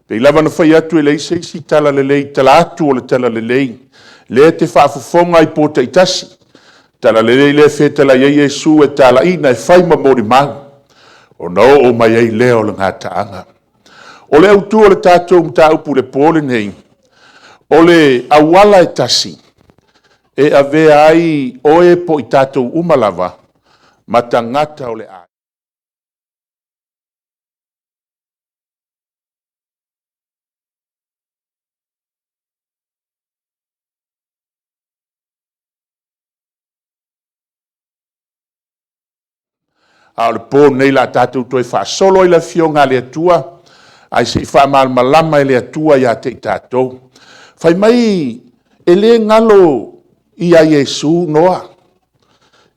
Pei lava na whai atu e lei seisi tala lelei, tala atu o le tala lelei. Le te whaafofonga I pōta I Tasi. Tala lelei le whetala ia Iesu e tala ina e whai mamori mau. O na o mai ei leo le ngā taanga. O le autu o le tātou mta upu le pōle nei. O le Auala e Tasi. E avea ai oe po I tātou umalava. Ma tangata o le ai. A le pō nei la tātou toi whaasolo I la fionga le atua, ai se I whaamalmalama le atua ia te tātou. Whai mai e le ngalo I a Iesu noa,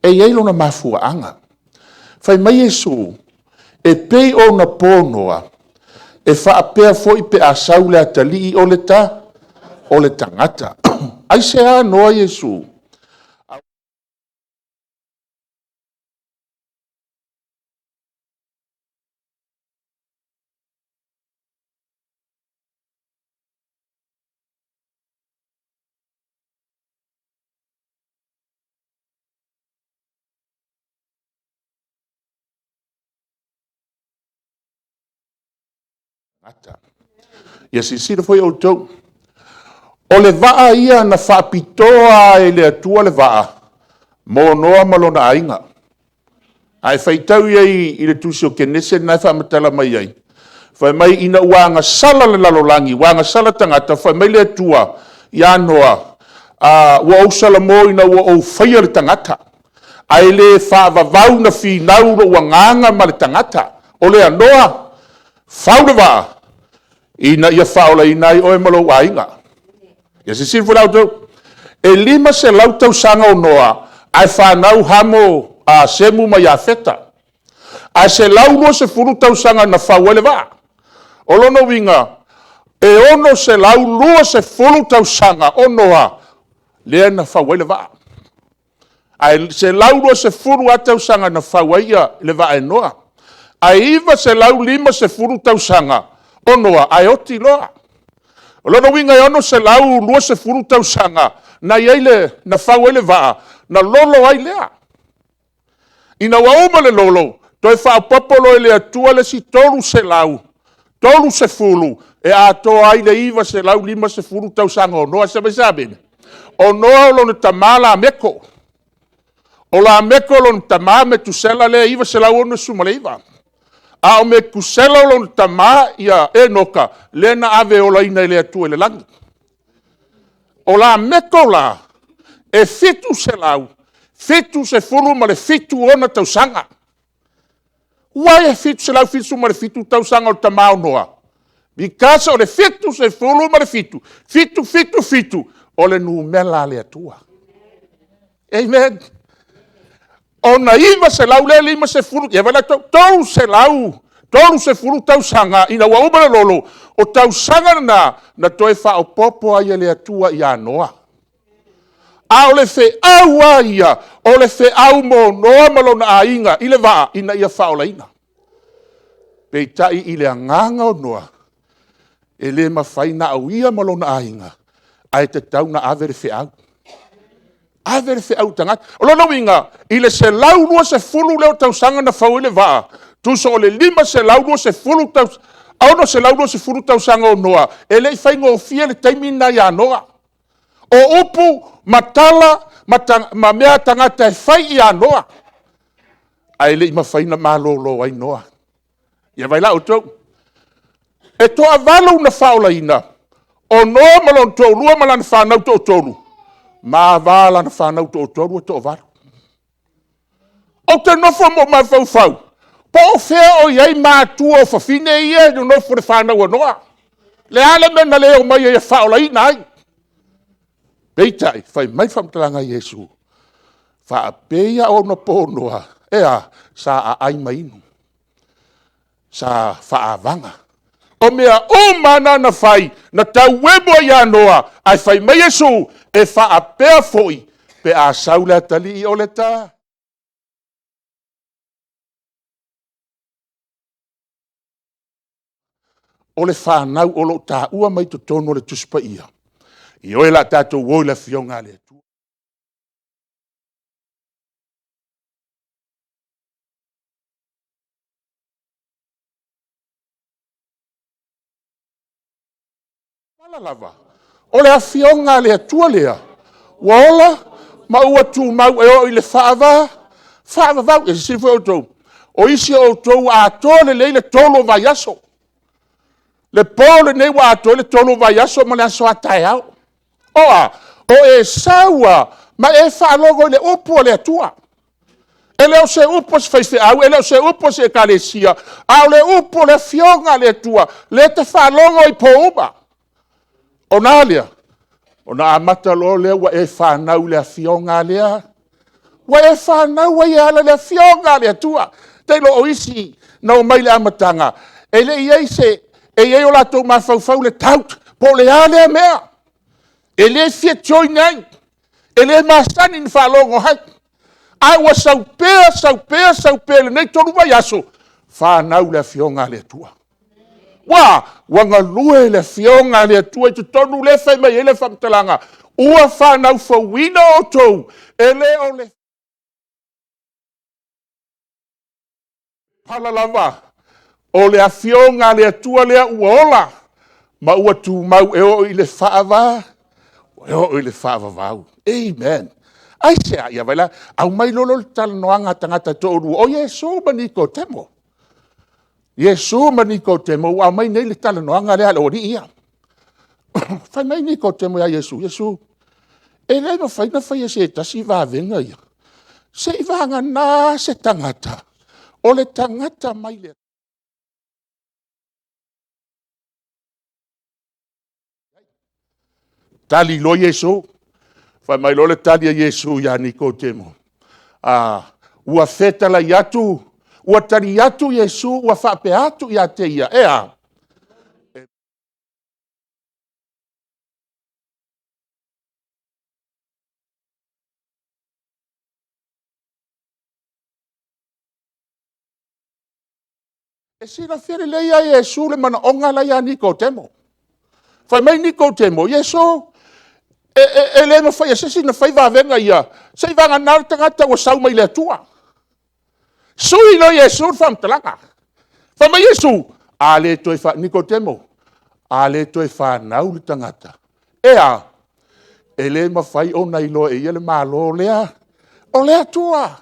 e eilo na mafua anga. Whai mai Iesu, e pei o na pō noa, e whaapea foi pe a sau le atali o le tangata. Ai se a noa Iesu. Ia sisira foi outou. O le vaa ia na whaapitoa e le atua le vaa. Mo noa malona ainga. Ai whaitau iei I le tusi o kenese nai whaamatala mai ai. Whai mai ina uanga sala le lalolangi, uanga sala tangata, whai mai le atua ia noa. Ua au sala mo ina ua au whaia le tangata. Ai le whaavavau na whinau ro uanganga ma le tangata. O le anoa, whau le vaa. Ina ia FAAOLAINA ai oe malo ainga. Ia se sirfu lau tau. E lima se lau tau sanga o noa. Ai whanau hamo a semu mai a feta. Ai se lau lua se furu tau sanga na whauele va. O lono winga. E ono se lau lua se furu tau sanga o noa. Lea na whauele va. Ai se lau lua se furu a tau sanga na whauaia le va e noa. Ai iwa se lau lima se furu tau sanga. Onoa, ai oti loa. O lono winga e ono se lau lua se furu tau sanga, na iaile, na whau ele vaa, na lolo ai lea. Ina wauma le lolo, toi whao popolo ele atua le si tolu se lau, tolu se fulu, e ato ai le iwa se lau lima se furu tau sanga, onoa se mai sabene. Onoa o lono tamala meko. O la meko lono tamala me tu sela le iwa se lau ono sumaleiva. A o me kusela o lona tamā ia e noka, lena AVEAOLAINA le atua le langi. O la meko la, e fitu se lau, fitu se furu ma le fitu ona tausanga. Wai e fitu se lau, fitu ma le fitu tausanga o tamā o noa. Bikasa o le fitu se furu ma le fitu, fitu, o le numela le atua. Amen. Ona iwa se lau le lima se furu, ia wala tau se lau, tolu se furu tau sanga, ina wa umare lolo, o tau sanga na toe wha o popo ai le atua I anoa. A o le fe au ia, o le fe au mo noa malona a inga, I le waa, ina ia FAAOLAINA. Pei tai I le anganga o noa, e le mawhaina au ia malona a inga, ai te tau na avere fe au. Avere fe au tangata. O lono winga, I le se lau lua se fulu leo tau sanga na whau ile waa. Tu so o le lima se lau lua se fulu tau, au no se lau lua se fulu tau sanga o noa. E le whainga o fia le taimina ia noa. O upu, matala, ma mea tangata e whai ia noa. Ai le ima whaina malolo ai noa. Ia vai la utou. E toa valu na FAAOLAINA. O noa malon tau lua malan whanau to tolu. Ma vala na whanau to toru to varu. O te nofo mo ma fau. Po fea o iei mātua o whawhine ia no nofo re whanau anoa. Le ale mena leo mai e FAAOLAINA ai. Peitai, whai mai whamtalanga Iesu. Whaapeia o na pōnoa. Ea, sa a ai mainu. Sa whaavanga. O mea o mana na whai, na tau webo ia noa, ai whai mai Iesu, e whaapea foi, pe a saula tali I ole tā. o le whanau o lo tā ua mai to tono le tuspa ia. I oe la tātou woi la fionga le atua. Mala lava. O le a fionga le atua lea. Waola, ma ua tu mau e o i le whaava. Whaava vau, e si fwe o tau. O isi o tau a tole le tolo vai aso. Le pole nei wa to le tolo vai aso ma le aso atai au. Oa, o e saua, ma e whaalogo le upo le atua. E leo se upo se whaife au, e leo se upo se kalesia, au le upo le fionga le atua, le te whaalogo i po uba. O nā lea, o nā amata lo lea wa e whanau le fionga lea, wa e whanau wa i ala le fionga le atua. Teilo o isi, na o mai le amatanga, e le iei se, e iei o lato ma fau le taut, po le ale mea. E le fia toi nei, e le masani ni whalongo hai. Ai wa sau pēr, le nei tonu vai aso, whanau le fionga le atua. Wanga lue le fionga le atua, i tu tonu le whai mai ele whamtalanga, ua whanau whauina o tou, e le o le palalava, o le afionga le atua lea ua ola, ma ua tu mau e o i le whaava, e o i le whaava vau. Amen. Ai sea ia vaila, au mai lolo le talanoanga tangata toru, o Yesu maniko temo. Yesu maniko temo, au mai nei le talanoanga lea le ori ia. Fai mai niko temo ya Yesu, Yesu. E le no fai na fai se tasi va venga ia. Se vanga na se tangata. O le tangata mai le. Tali lo Yesu. Fai mai lo le tali a Yesu ya Nikodemo. Ua feta la yatu. Ua tari yatu Yesu. Ua fape atu ya te ia. Ea. E sira fere le ia Yesu le mana onga la ya Nikodemo. Fai mai Nikodemo. Yesu. E le ma fai asesi na fai va venga ia. Sei vanga nar tangata ua sau mai le atua. Sui lo Yesu fam talanga. Fai mai Yesu. Ale toi fa Nikodemo. Ale toi fa nau le tangata. Ea. Ele ma fai o nai lo e ia le malo lea. O le atua.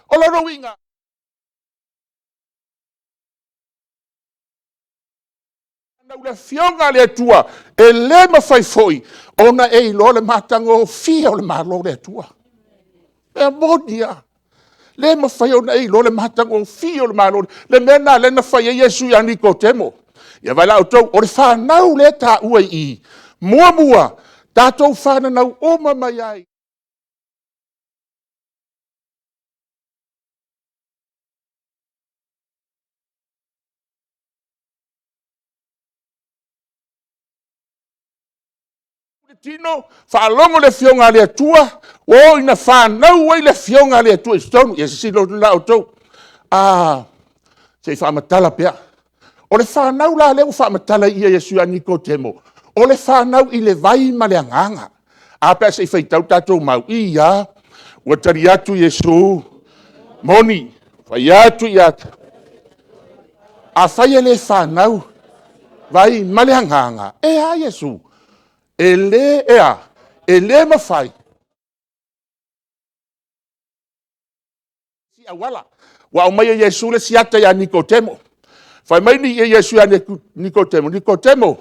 O le roinga. Nau le fionga le atua. Ele ma fai foi. Ona e lo le matango fia o le malo le atua. E modia. Le ma fai ona e lo le matango fia o le malo. Le mena le na fai e Yesu ya Nikodemo. Ia vai la o tau. O le whanau le ta ua i. Mua mua. Tātou whanau oma mai ai. Tino, whaalongo le fionga le atua, o ina whanau ai le fionga le atua, istonu, ia si lo la o tau. Se whamatala pia. O le whanau la leo whamatala ia Yesu ya Nikodemo. O le whanau i le vai ma le anganga. A pia se whaitau tatou mau ia, ua tari atu Yesu, moni, whai atu i atu. A whai le whanau, vai ma le anganga. E a Yesu. Ele ea, ele mawhai. Si Auala, wa o mai Yesu le siata ya Nikodemo. Fai mai ni Yesu ya Nikodemo. Nikodemo,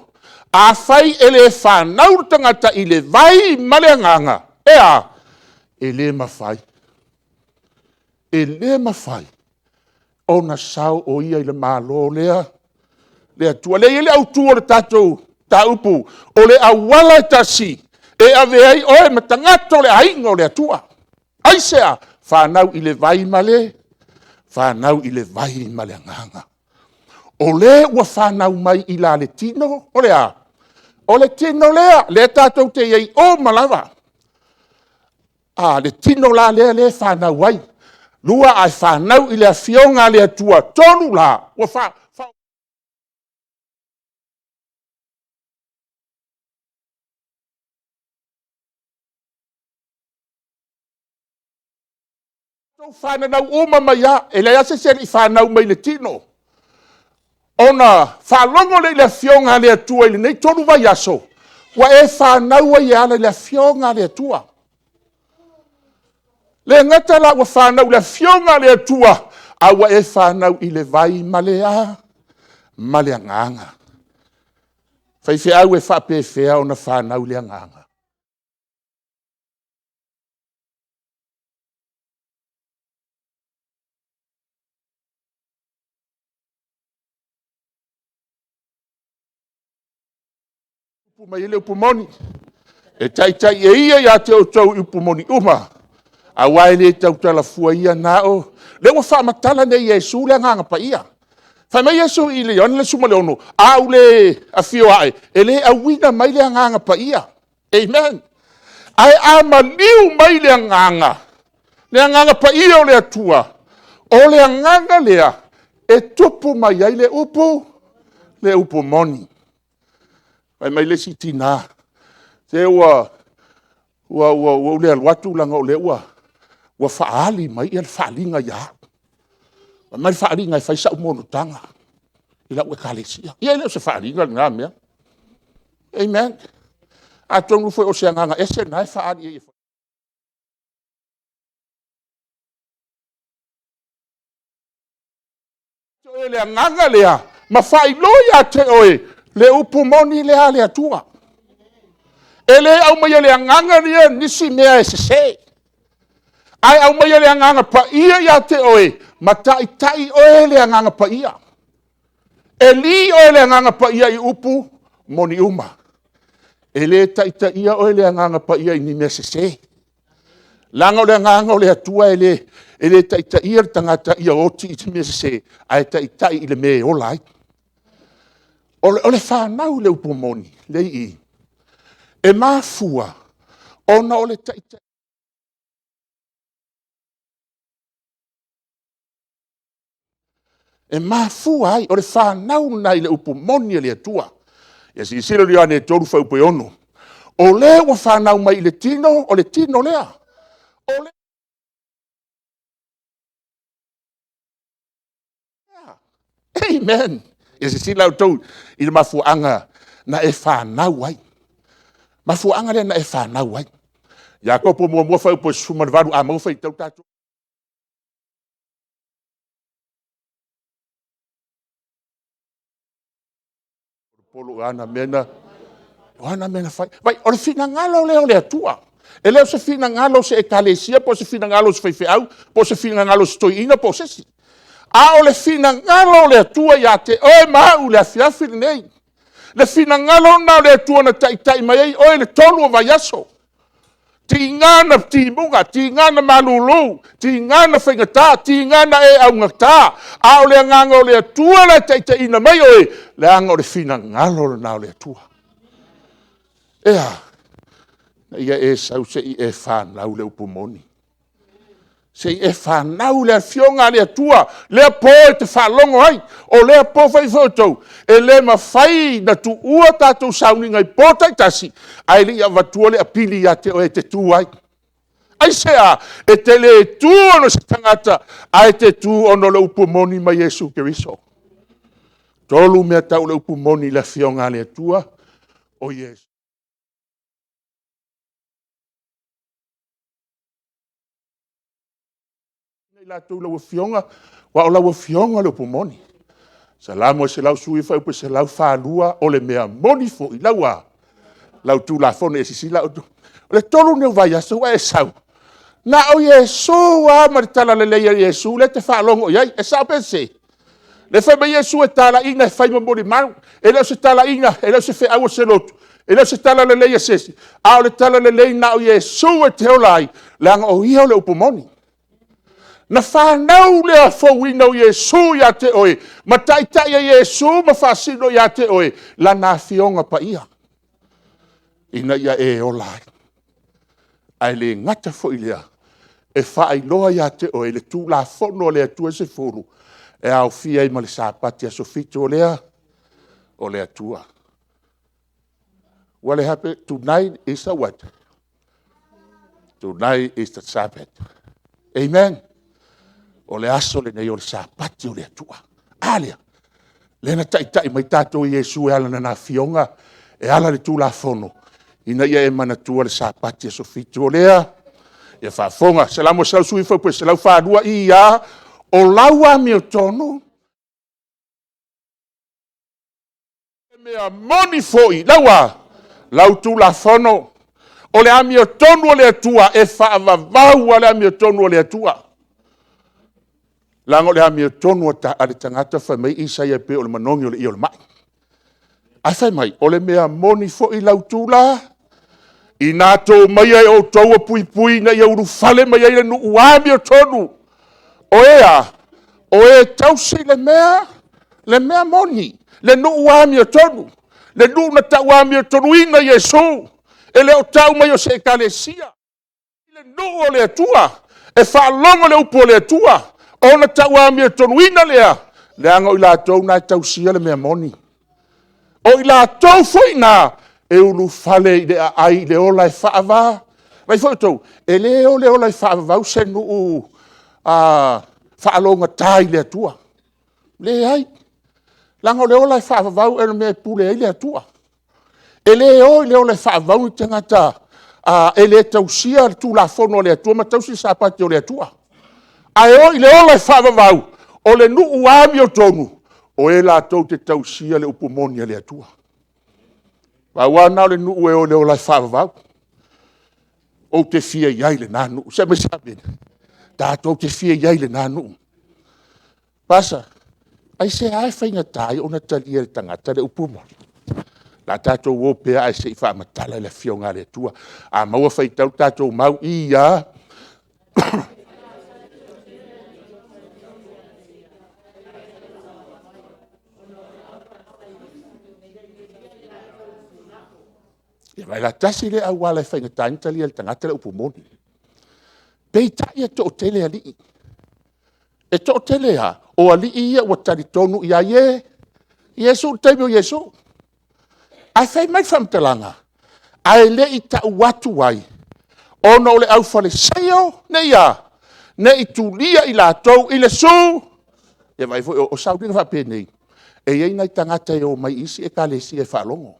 a fai ele whanau tangata i le vai maleanganga. Ea, ele mawhai. Ele mawhai. O na sau o ia i le malo lea. Lea tua, le ele autu o le tatou. Taupu, o le Auala Tasi, e avea i oe matangato le aingo le atua. Aisea, whanau i le vai male, whanau i le vai male anganga. O le ua whanau mai i la le tino, o le a. O le tino lea, le tātou te iei o malawa. Le tino la lea le whanau ai. Lua ai whanau i le fionga le atua, tonu la, ua Tau whanau uma mai a, e le ase se li whanau mai le tino. Ona, whalongo le le fionga le atua, ili nei tonu vai aso. Wa e whanau ai ala le fionga le atua. Le ngata la wa whanau le fionga le atua, a wa e whanau i le vai malea, malea nganga. Whaife au e whape whea ona whanau le nganga. Mai ele upumoni. E tai e ia ia te o tau upumoni uma. A waile tau tala fua ia nao. Le wa wha matala ne Yesu le nganga pa ia. Whai mai Yesu i le yon le suma le ono. Au le a fio ae. E le a wina mai le nganga pa ia. Amen. Ai a maliu mai le nganga. Le nganga pa ia o le atua. O le nganga lea. E tupu mai ai le upu. Le upumoni. Ai mai le si tina. Te ua le alwatu langa o le ua faali mai ia faalinga ia. Mai faalinga e faisa umono tanga. Ila ue kalesia. Ia le se faalinga nga mea. Amen. A tonu foi o se nganga ese nai faali e. So le nganga lea. Ma fai loia te oe. Le upumoni lea le atua. Ele au mai le nganga ria nisi mea se. Ai au mai le nganga pa ia te oe. Ma tai oe le nganga pa ia. Eli oe le nganga pa ia i upu moni uma. Ele tai ia oe le nganga pa ia i ni mea se. Langa le nganga o le atua ele tai ia tangata ia oti i mea se. Ai tai i le mea o lai. O le whanau le upu moni. Le i. E mafua, ona o le taita. E mafua ai, o le whanau nai le upu moni le atua. Ia si silo li ane toru whau pe ono. O le wa whanau mai le tino, o le tino lea. O le... Amen. Ia si silo tau, i le mafua anga na e whanau ai. Mafua anga le na e whanau ai. Ia kopo mua whau po sumanvaru a mau whai tau tatu. Polo ana mena fai. Vai, o le fina ngalo leo le atua. E leo se fina ngalo se ekalesia, po se fina ngalo se feifeau, po se fina ngalo se toiina, po se si. A o le fina ngalo le atua ia te oe mau le afiafi nei. Le fina ngalo na le atua na tai mai ei, oe le tonu o vaiaso. Ti ngana timunga, ti ngana malulu, ti ngana whaingata, ti ngana e au ngata. A o le nganga o le atua le tai ina mai oe, le anga o le fina ngalo na o le atua. Ea, ia e sau se i e whanau le upumoni. Se i e whanau le fionga le atua, le po e te whalongo ai, o le po fai fotou, e le mawhai na tu ua tātou sauni ngai pōtai tasi, ai li a vatua le apili a te o e te tu ai. Ai sea, e te le tu ono se tangata, ai te tu ono le upumoni mai Yesu Keriso. Tolu mea tau le upumoni le fionga le atua, o Yesu. La tu la fionga wa la fionga le pomoni salamo se la sui fa pe se la fa lua o le mea moni fo i laua la tu la fone si la le tolu ne vai a so e sau na o Yesu a martala le Yesu le te fa longo ia e sa pense le fa be Yesu e tala ina fa mo moni mal e le se tala ina e le se fe au se lot e le se tala le Yesu a le tala le na o Yesu e te olai la o ia le pomoni. Na whanau lea fawina o Yesu ia te oe. Ma taitai a Yesu ma whasino ia te oe. La nā fionga pa ia. Ina ia e o lai. Ai le ngata fo ilea. E whaai loa ia te oe. Le tū la fono lea tua se furu. E au fia i ma le sāpati a sofito lea. O lea tua. What happened tonight is a what? Tonight is the Sabbath. Amen. o le aso le nei o le sapati o le atua. Alea, lena tai mai tātou Iesu e ala na fionga, e ala le tūla fono. Ina ia e manatua le sapati e sofitu o lea, ia whaafonga, se lamo sau sui whaupe, se lau whaadua ia, o laua mi o tono, mea moni foi, laua, lau tūla fono, o le ami o tonu o le atua, e whaavavau a le ami o tonu o le atua. Lango le ami o tonu a le tangata whamei isa ia pe o le manongi o le i o le mai. A whamei, o le mea moni foi lau tūla, i nātou mai ai o taua pui pui na ia uru fale mai ai le nu uami o tonu. O ea tausi le mea moni, le nu uami o tonu, le nu na ta uami o tonu ina Iesu, e le o tau mai o se ekalesia, le nu o le atua, e whaalongo le upo le atua, o na ta uami o tonu ina lea, le anga i la tau na tausia le mea moni. O i la tau foi na, e ulu fale i le ai le ola e whaava. Rai foi tau, e le ola e whaava se nuu whaalonga tai le atua. Le ai. Langa le ola e whaava e me pule ai le atua. E le ola e whaava i tangata e le tausia tu la fono le atua, ma tausi sapati o le atua. Ai le ola e whaava o le nuu ami o tonu, o e la tau te tausia le upumoni le atua. Wawana le nuu e o le ola e whaavavau. O te fia iai le nanu. Se me sabene. Tātou te fia iai le nanu. Pasa, ai se ai whainga tai o na talia le tangata le upumoni. La tātou o pea ai se i whaamatala le fionga le atua. A maua whaitau tātou mau ia. Ia vai la tasi le Auala e whaingatani tali al tangata le upumoni. Pei tai e to tele ali. E to tele ha, o ali ia wa tari tonu ia ie. Iesu, teimio Iesu. Ai whai mai whamtalanga. Ai le i ta watu wai. Ono le au whale seio, ne ia. Ne i tulia i la tau i le su. Ia vai o saudina whapene. E iei nai tangata e o mai isi e kalesi e whalongo.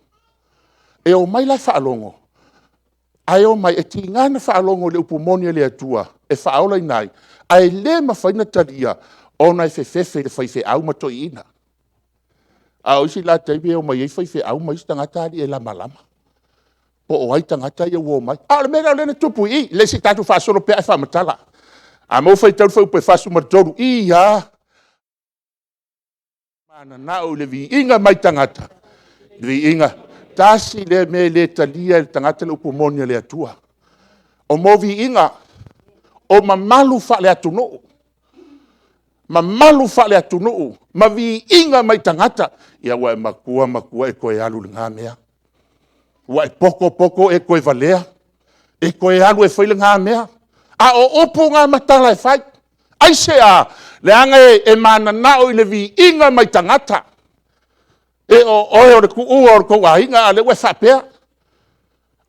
E o mai lai whaalongo. Ai o mai e tingana whaalongo le upumoni le atua. E FAAOLAINA. Ai le mawhaina talia. O nai whewhewe le whaiwhe au matoi ina. A oisi la teibe o mai e whaiwhe au mai tangata ali e lama lama. Po o ai tangata i o mai. A le mera o lene tupu i. Le si tatu whaasoro pea e whamatala. A mau whaitau whaupe whaasu maratoru. Ia. Mana nao le vi inga mai tangata. Vi inga. Tasi le me le talia le tangata le upumoni le atua. O movi inga, o mamalu fa le atunu. Mamalu fa le atunu. Ma vi inga mai tangata. Ia wa makua e koe alu le ngā mea. Wa e poko e koe valea. E koe alu e whaile ngā mea. A o opo ngā matala e whai. Ai se a, le anga e mana nao i le vi inga mai tangata. E o le ku o ko ainga le we fapea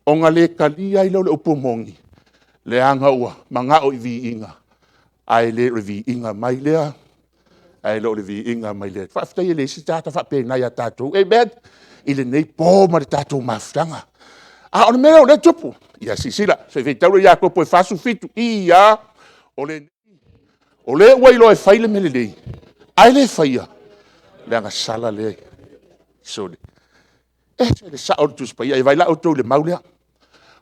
o nga le kalia i le upumongi le anga ua manga o vi inga ai le vi inga mai le ai le vi inga mai le fafta le si tata fape na ya tatu e bed ile nei po ma tatu mafanga a o me le tupu ia sisila se ve tau ya ko po fasu fitu ia o le wai lo e faile me le ai le faia le anga sala le sole. Se le sa ortu spia e vai la auto le maulea.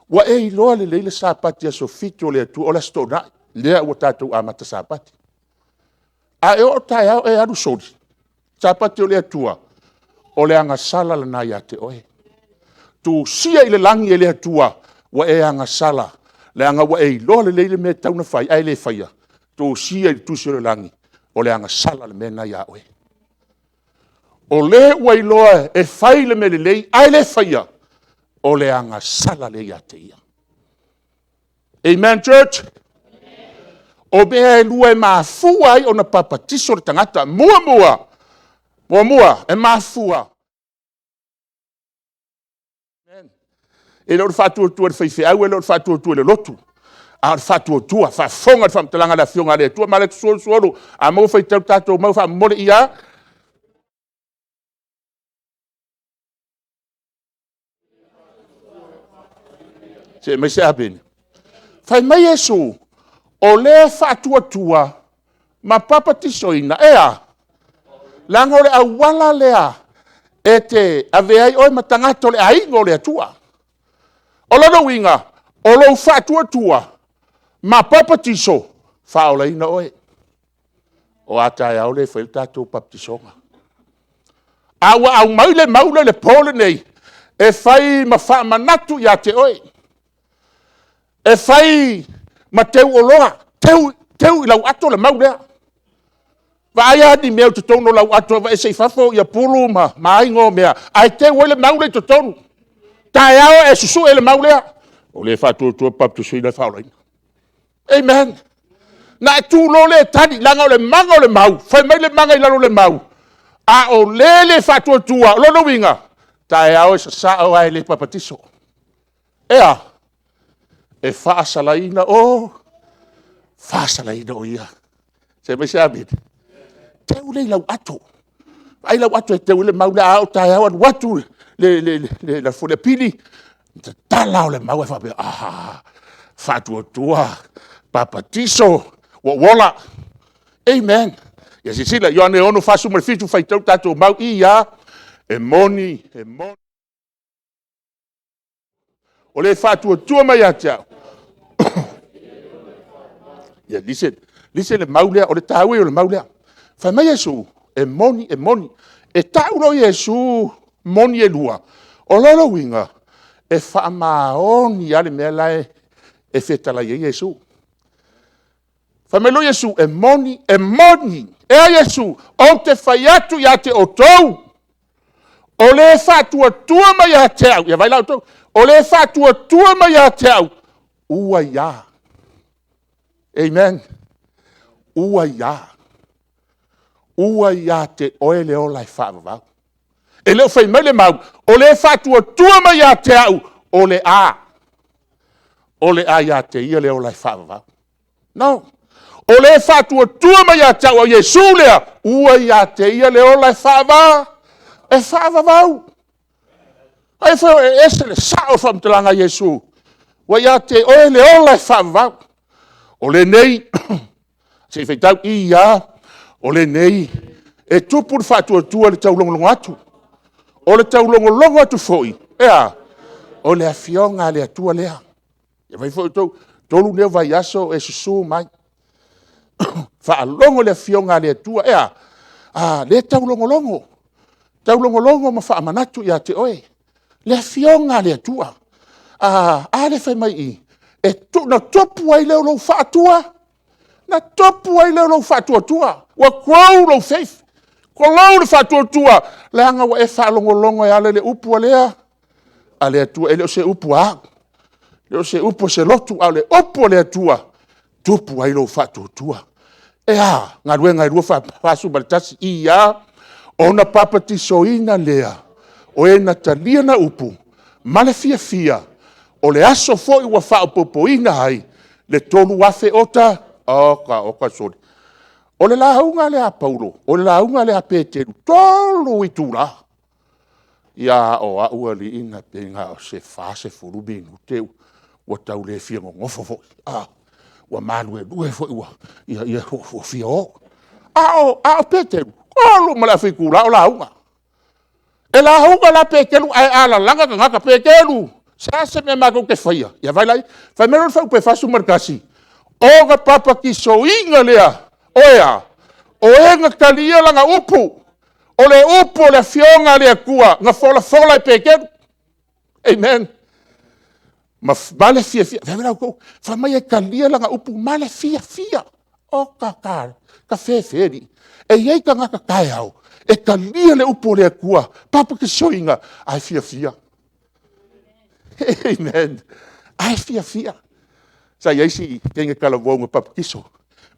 Wa e loa le leile sapati a sofito le tu o la stona le o tatu amata sapati. A e o tai e adu soli. Sapati o le atua o le anga sala la na ia te oe. Tu sia i le langi e le atua wa e anga sala le anga wa e loa le leile me tauna fai ai le faia. Tu sia i tu sia le langi o le anga sala le me na ia oe. O le wailoa e whaile me LELEI, ai le whaia, o le anga sala le ia te ia. Amen, church? Amen. O mea e lua e maafua ai o na papatiso le tangata, mua, e maafua. Amen. E lor whatua tua le whaiwhi au, e lor whatua tua le lotu. a fatu tua fa fonga fa mtalanga la fionga le tua male suolo a mo fa tato mo fa mo ia se me se aben fa mai Yesu o le fatu tua ma papa ti soina ea langa le Auala lea ete avea o matanga le ai ngole tua o lo winga o lo fatu tua ma papa ti so FAAOLAINA oe o atai au le fai tatou papitisonga. Awa au maule le pole nei, e fai ma wha manatu ia te oe. E fai ma teu oloa, teu i lau ato le maulea. Vai di mea te tono lau ato, va e sei fafo ia pulu ma aingo mea. Ai te oe le maule te tono. Tai ao e susu e le maulea. O le fatu tua papitisuina FAAOLAINA. Amen. Na tu lo le tadi langa le manga le mau, fai mai le manga i lalo le mau. A o le fatu tua, lo no winga. Tai ao e sa o ai le papatiso. Ea, e FAAOLAINA o, FAAOLAINA o ia. Se me se abit. Te ule lau ato. Ai lau ato e te ule mau le ao tai ao an watu le fule Apili. Te tala o le mau e fape. Ah, fatu tua, papatiso. Wola. Amen. Ya sisila yo ane ono fasu me fitu fai tau tato mau ia e moni. O le fatu tua mai ata. Ya listen le maulea o le tawe o le maulea. Fa mai Yesu e moni. E tau no Yesu moni e lua. O lolo winga e fa maoni ale melae e fetala ye Yesu. Famelo Yesu e moni. E a Yesu, o te faiatu ia te otou. O le fatua tua mai a te au. Ia vai lau tau. O le fatua tua mai a te au. Ua ia. Amen. Ua ia te oe leo lai whaavavau. E leo fai mai le mau. O le fatua tua mai a te au. O le a. O le a ia te ia leo lai whaavavau. No. O le fatua tua mai a tau a Yesu lea, ua ia te ia leo lai whaava, e whaavavau. Ai whao e ese le sao whamtalanga Yesu, ua ia te oe leo lai whaavavau. O le nei, se whaitau ia, o le nei, e tupur fatua tua le tau longolongo atu. O le tau longolongo atu foi, ea, o le afionga le atua lea. Ia vai foi tolu neo vai aso e susu mai. Whaalongo le fionga le tua ea. Le taulongolongo. Taulongolongo ma whaamanatu ia te oe. Le fionga le tua. Le whai mai i. Na topu ai leo lau whaatua. Na topu ai leo lau whaatua tua. Wa kwau lau faith. Kwa lau le whaatua tua. Le anga wa e whaalongolongo e ale le upu alea. Ale atua. E leo se upu a. Leo se upu se lotu. Ale upu alea tua. Tupu ai lau whaatua tua. Ea, ngai rua whaasu Tasi ia, ona papatisoina lea, o e na talia na upu, male fia, o le aso foi ua whaapopoina hai, le tolu afe ota, oka sori. O le launga le a Paulo, o le launga le a Peteru, tolu i tūra. Ia o a ua li ina penga o se fase furubi nu teu, ua tau le fia ngofo foi. Ua malu e lue foi ua ia o fia o. A Peteru, kolo ma la fikula o launga. E launga la Peteru, ai ala langa ka ngaka Peteru. Sa se me mago ke faia. Ia vai lai, fai mero fai upe fasu markasi. Oga papa ki so inga lea, oea, o enga kalia langa upu. O le upu o le fionga lea kua, nga fola e Peteru. Amen. Ma male fia. Vemera ko, fa mai e kalia langa upu male fia. O kakar, ka feferi. E iei ka ngaka kai au. E kalia le upu le kua. Papa ki soinga, ai fia. Amen. Ai fia. Sa iei si kenga kalavonga papa kiso.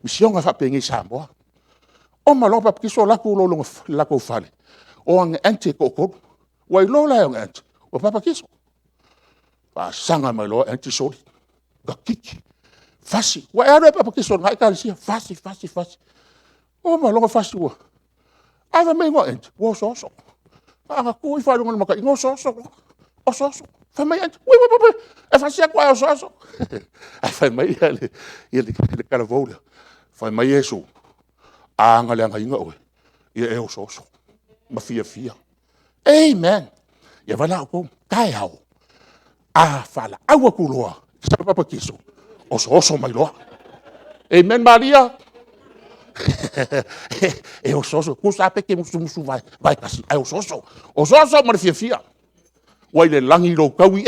Misionga fa pengi Samoa. O malo papa kiso laku lolonga lako fale. O ang ente koko. Wai lola ang ente. O papa kiso. Sanga mai loa enti sori. Ka kiki. fasi. Wa e are papa kiso ngai ka sia fasi. O malonga fasi wa. Ava me ngo ent. Wo so. Anga ku I fa ngo maka ngo so. O so. Fa mai ent. Ui. E fasi kwa o so. Ai fa mai ele kala vola. Fa mai Yesu. Anga le anga inga o. Ia e o so. Ma fia. Amen. Ia vala ko kai hau. Fala aua kuloa. Sa papa kiso. Oso mai loa. Amen Maria. E oso. Kusa pe ke musu vai kasi. Ai oso. Oso ma fia. Wai le langi lo kawi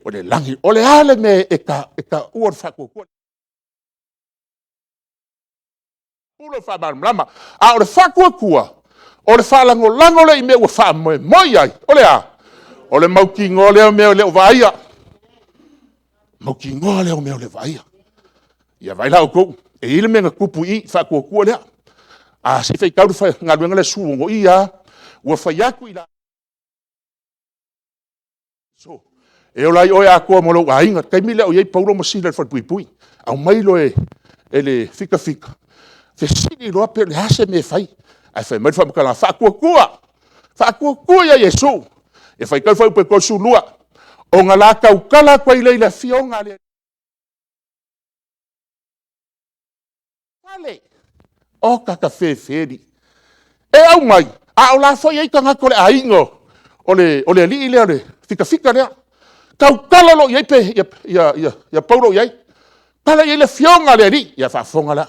o le langi. O le ale me e ka uor fako. Ulo fa lama. A o le fako kua. O le fa lango le I me ua fa moi ai. O le a. O le maukingo le me le vaia. Maukingo le me le vaia. Ia vai la ko. E ile me kupu I fa ko le. A se fai kau fa ngaluenga le suongo ia. Ua fa yaku ila. So. E o lai o ia ko mo lo ainga. Kai mile o ia Paulo mo sila fa pui. Au mai lo ele fika. Fe sini lo pe le hase me fai. Ai fai mai fa kala fa kua. Fa kua ia Yesu. E fai kau fai pe ko sulua. O ngala kau kala kwa ile la fionga le. Vale. O kaka feri. E au mai. A o la foi ai kanga ko le aingo. O le li le fika le. Kau kala lo ia pe ia Paulo ia. Kala ile fionga le ri. Ia fa fonga la.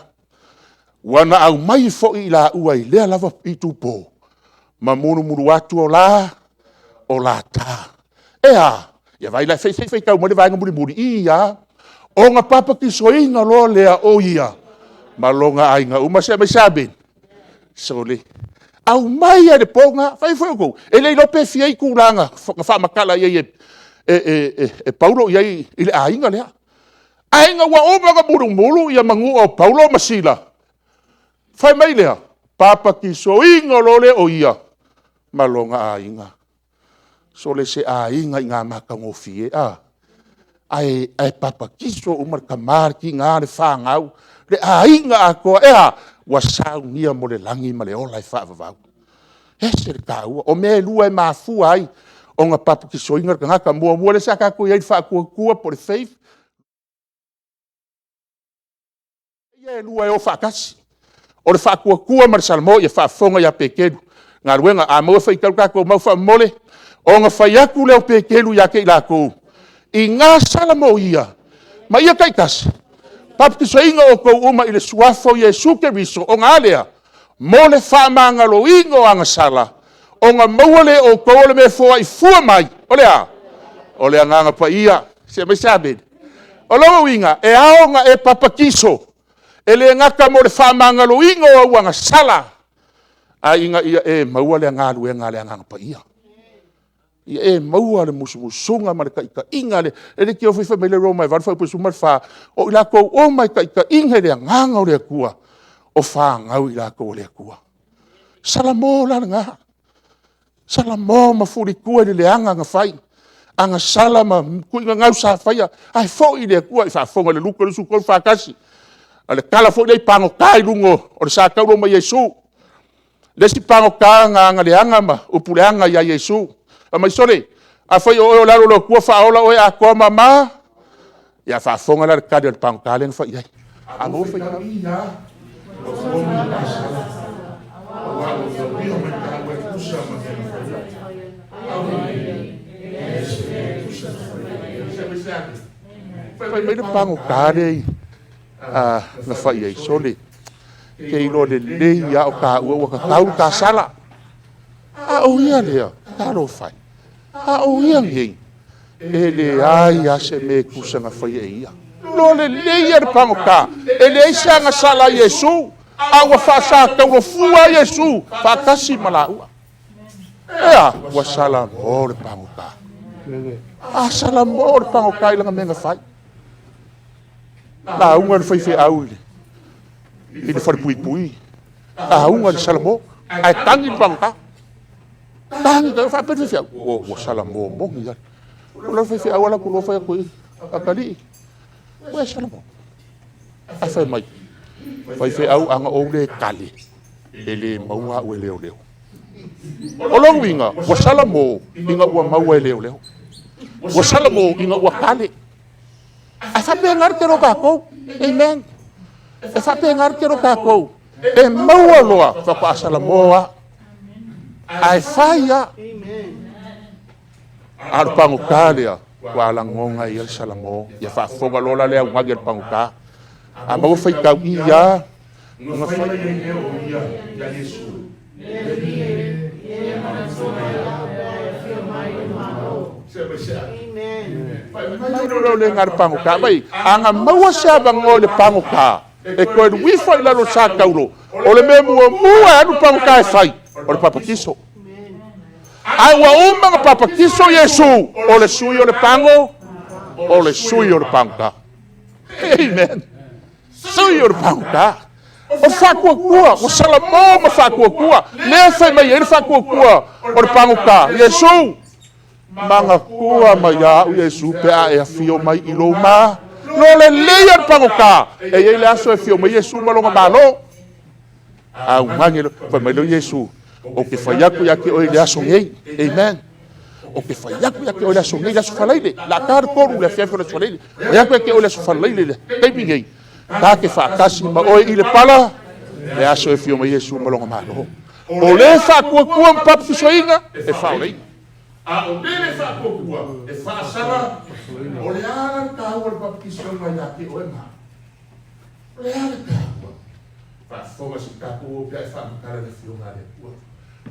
Wana au mai fo I la ua I lea lava I tupo. Ma munu atu o la ta. Ia vai la fei kau mole vai muri ia. O nga papa ki soinga lo lea o ia. Ma longa ainga uma se mai sabe. Sole. Au mai de ponga fai ko. Ele lo pe fiai kulanga fa makala ia e Paulo ia ile ainga lea. Ainga wa o maga mulu ia mangu o Paulo masila. Fai mai lea, papa ki soinga lo le o ia, malonga ainga. So le se ainga I ngā maka ngofie, ai papa ki so umar kamar ki ngā le whāngau, le ainga a koa, wa sau nia mo le langi ma le ola I whaavavau. Se le kāua, o me lua mafu ai, o ngā papa ki soinga ka ngaka mua le saka koe ai whaakua po le faith. Ia lua o whaakasi. O le whaakua ma le salamo ia whaafonga ia pekelu. Ngā ruenga a maua whai kau kako mau whaamole. O ngā whaiaku leo pekelu ia kei lako. I ngā salamo ia. Ma ia kai kasi. Papu so inga o kou uma I le suafo Yesu ke riso. O ngā lea. Mo le whaamanga lo ingo anga sala. O ngā maua le o kou le me fua I fua mai. O lea. O lea nganga pa ia. Se mai sabed. O longa winga. E aonga e papakiso. Ele ngaka mo le whaamanga lo ingo au anga sala. A inga ia maua le ngalu le nganga pa ia. Ia maua le musunga ma le ka inga le. Ele ki ofi me le Roma vai fa pusu mar fa. O ila ko o mai ka inga le nganga o le kua. O fa ngau ila ko le kua. Salamo la nga. Salamo ma furi kua le anga nga fai. Anga sala ma ku inga ngau sa fai. Ai fo I le kua I fa fonga le luko le su ko fa kasi. Ale kala fo nei pango kai lungo o le sa kau ma Yesu. Desi pango ka nga le anga ma upuleanga ya Yesu. Mai sore a foi o la lo ku FAAOLA o a ko mama. Ya fa fonga la ka de pango ka len fa ia. A mo fa ia. O fo ma sala. O wa o bi o me ka wa kusa ma. Foi meio pango ka de na fai ai sole ke ilo le ya o ka o ka sala o ia le ka ro fai o ia ngi ele ai a se me kusa na fai ia lo le ia pango ka ele isa nga sala Yesu a wa fa sa ka o fua Yesu fa kasi malaua wa sala o le pango ka sala mo le pango ka ila nga fai. Unga le fai au I le pui. Unga le salamo. Ai tangi pangka. Tangi ka fa pe fia. O salamo mo ngi. O le fai au ala ku lo fai ku akali. O salamo. Ai fai mai. Fai fe au anga o le kale. Ele maua o leo leo. O longu inga, wa salamo inga ua maua e leo leo. Wa salamo inga ua kale. Ai fa pengar ke ro kako. Amen. E fa pengar ke ro kako. E maua loa fa pa salamoa. Ai faia. Ar pangu kale wa langonga i el salamo. Ya fa foga lola le au ngagi el pangu ka. A mau fai kau ia. Nga fai e o ia ya Yesu. Mai le ngar pangu ka mai anga maua sa bango le pangu ka e ko e wi fai la lo sa kaulo o le memu mua anu pangu ka fai o le papa kiso ai wa umma papa kiso Yesu o le sui o le pango o le sui o le pangu ka amen sui o le pangu ka o fakua kua o salamo ma fakua kua le fai mai e fakua kua o le pangu ka Yesu manga kua mai au Yesu pe a e fio mai i Roma lo le leia pangoka e ye le aso e fio mai Yesu malonga malo au mangi fa mai lo Yesu o ke fa yaku yake o le aso ngei amen o ke fa yaku yake o le aso ngei la so falaile la tar koru le fiafo le falaile yaku yake o le so falaile le teipi ngei ka ke fa kasi ma o i le pala le aso e fio mai Yesu malonga malo o le fa kua papu soinga e fa ole a o dele fa kokua e fa sala o le ala ka o le baptiso mai la ke o ma o le ala ka fa foma se ka ko pe fa kara de fio ngale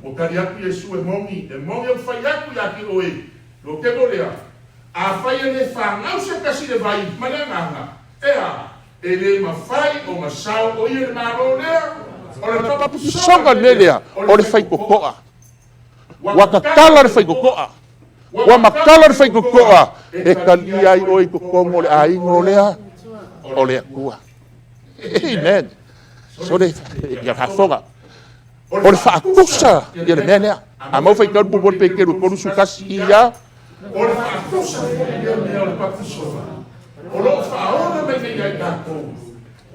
o kari aku Yesu e mongi o fa yaku ya ki o e lo ke bolea a fa le fa ngau se kasi le vai mana nganga e le ma fai o ma sao o ye ma ro le o le baptiso ngale o le fai kokoa wakakala le fai kokoa wa makala le fai kokoa e kalia i oi kokongo le aingo lea o le akua amen so le ya fafoga o le faakusa ia le mea a mau fai kau bubol pe keru konu sukasi ia o le faakusa ia mea o le papisoa o lo faona me ke ia kako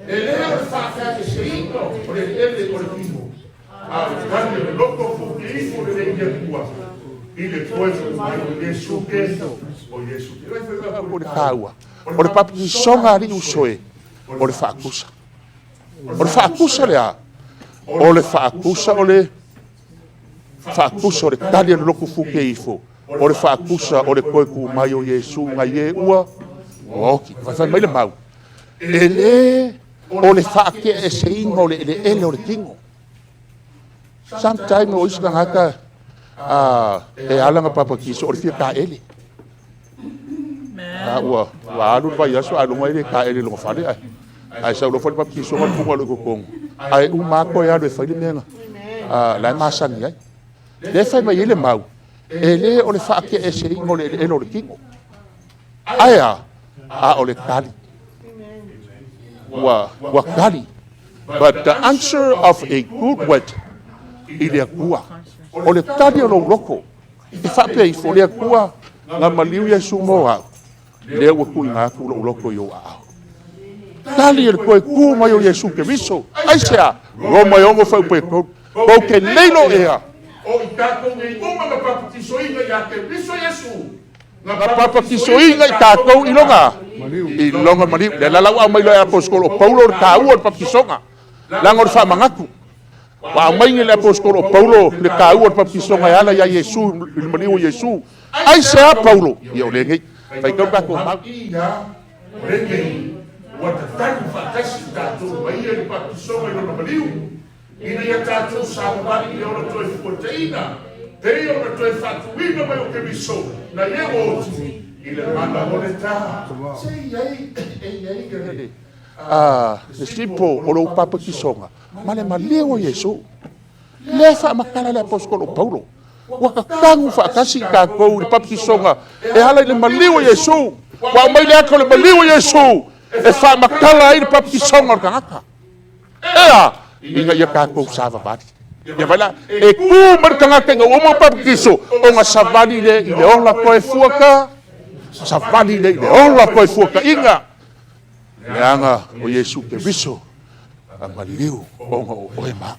e lea o le faaka e se ino o le ele o le pimo a kani le loko fuki ifo le ia kua i le pueblo mai o Yesu ke o Yesu ke o le kaua o le papi songa ali usoe o le faakusa lea o le faakusa o le tali le loko fuki ifo o le faakusa o le koe ku mai o Yesu ngai e ua oki vai mai le mau ele o le faake e se ingo o le ele o le kingo sometime o isla ngaka e alanga papa kiso o le fia ka ele ua alu vai aso alu mai le ka ele lo fale ai sa lo fale papa kiso ma punga lo kokong ai u ma ko ya le fai le menga la masani ai le fai mai le mau ele o le faake e se ingo le ele o le kingo aya o le kali wa kali but the answer of a good word i le akua o le tali o loko e whape i fo le akua ngā maliu Yesu mo au le ua kui ngā ku loko i o au tali e koe ku mai o Yesu ke miso ai sea Roma i ongo whau pe kou ke leilo ea o i kako ngei oma ngā papatisoinga i a ke miso Yesu ngā papatisoinga i kako i longa maliu le lalau au mai lo e aposkolo Paulo le ka ua le papatisonga lango le whamangaku wa mai le apostolo Paulo le kaua le papisonga ala ya Yesu le maliu Yesu ai se a Paulo ia o le ngai fai kau ka ko mau ia le ngai wa ta tanu fa tasi tatu mai le papisonga le maliu ina ia tatu sa mali o le toi proteina pe o le toi fatuina mai o ke miso na ye o ile manda o le ta sei ai le sipo o lo papisonga male maleo Yesu le fa makala le apostolo Paulo wa kakangu fa kasi ka ko le papisonga e hala le maleo Yesu wa mai le ko le maleo Yesu e fa makala le papisonga ka inga ia ka ko sava bati ia vala e ku markanga tenga o mo papiso o nga savali le ile ola ko e fuaka savali le ile ola ko e fuaka inga Leanga o Yesu ke viso. Amaliu o ema.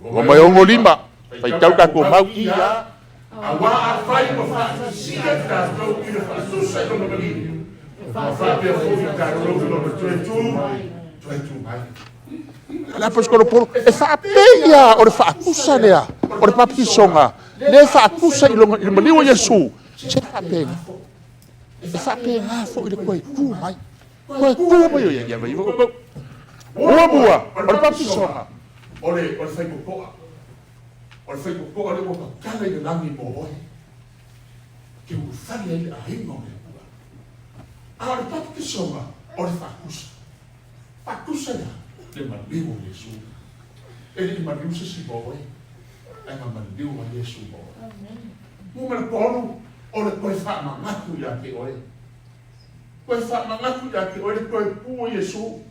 O mai ongo lima. Pai tau ka ko mau ia. Awa a fai ko fa sia ka tau ki fa susa ko no mali. Fa pe fo ka ro no tu mai. Ala pos ko por e fa peia o le fa akusa lea. O le papisonga. Le fa akusa i maliu Yesu. Se fa peia. E fa peia fo i le koe tu mai. Koe tu mai o ia vai. Bua, o le papisonga. O le fai ko koa. O le fai ko koa le o kala i langi mo oi. Ke u fai ele a hingo le kua. A le papisonga o le fakusa. Fakusa ya le maliu o Yesu. Ele maliu se si mo oi. E ma maliu o Yesu mo oi. Mu me polu o le koe fa mangatu ya ke oi. Koe fa mangatu ya ke oi le koe pu o Yesu.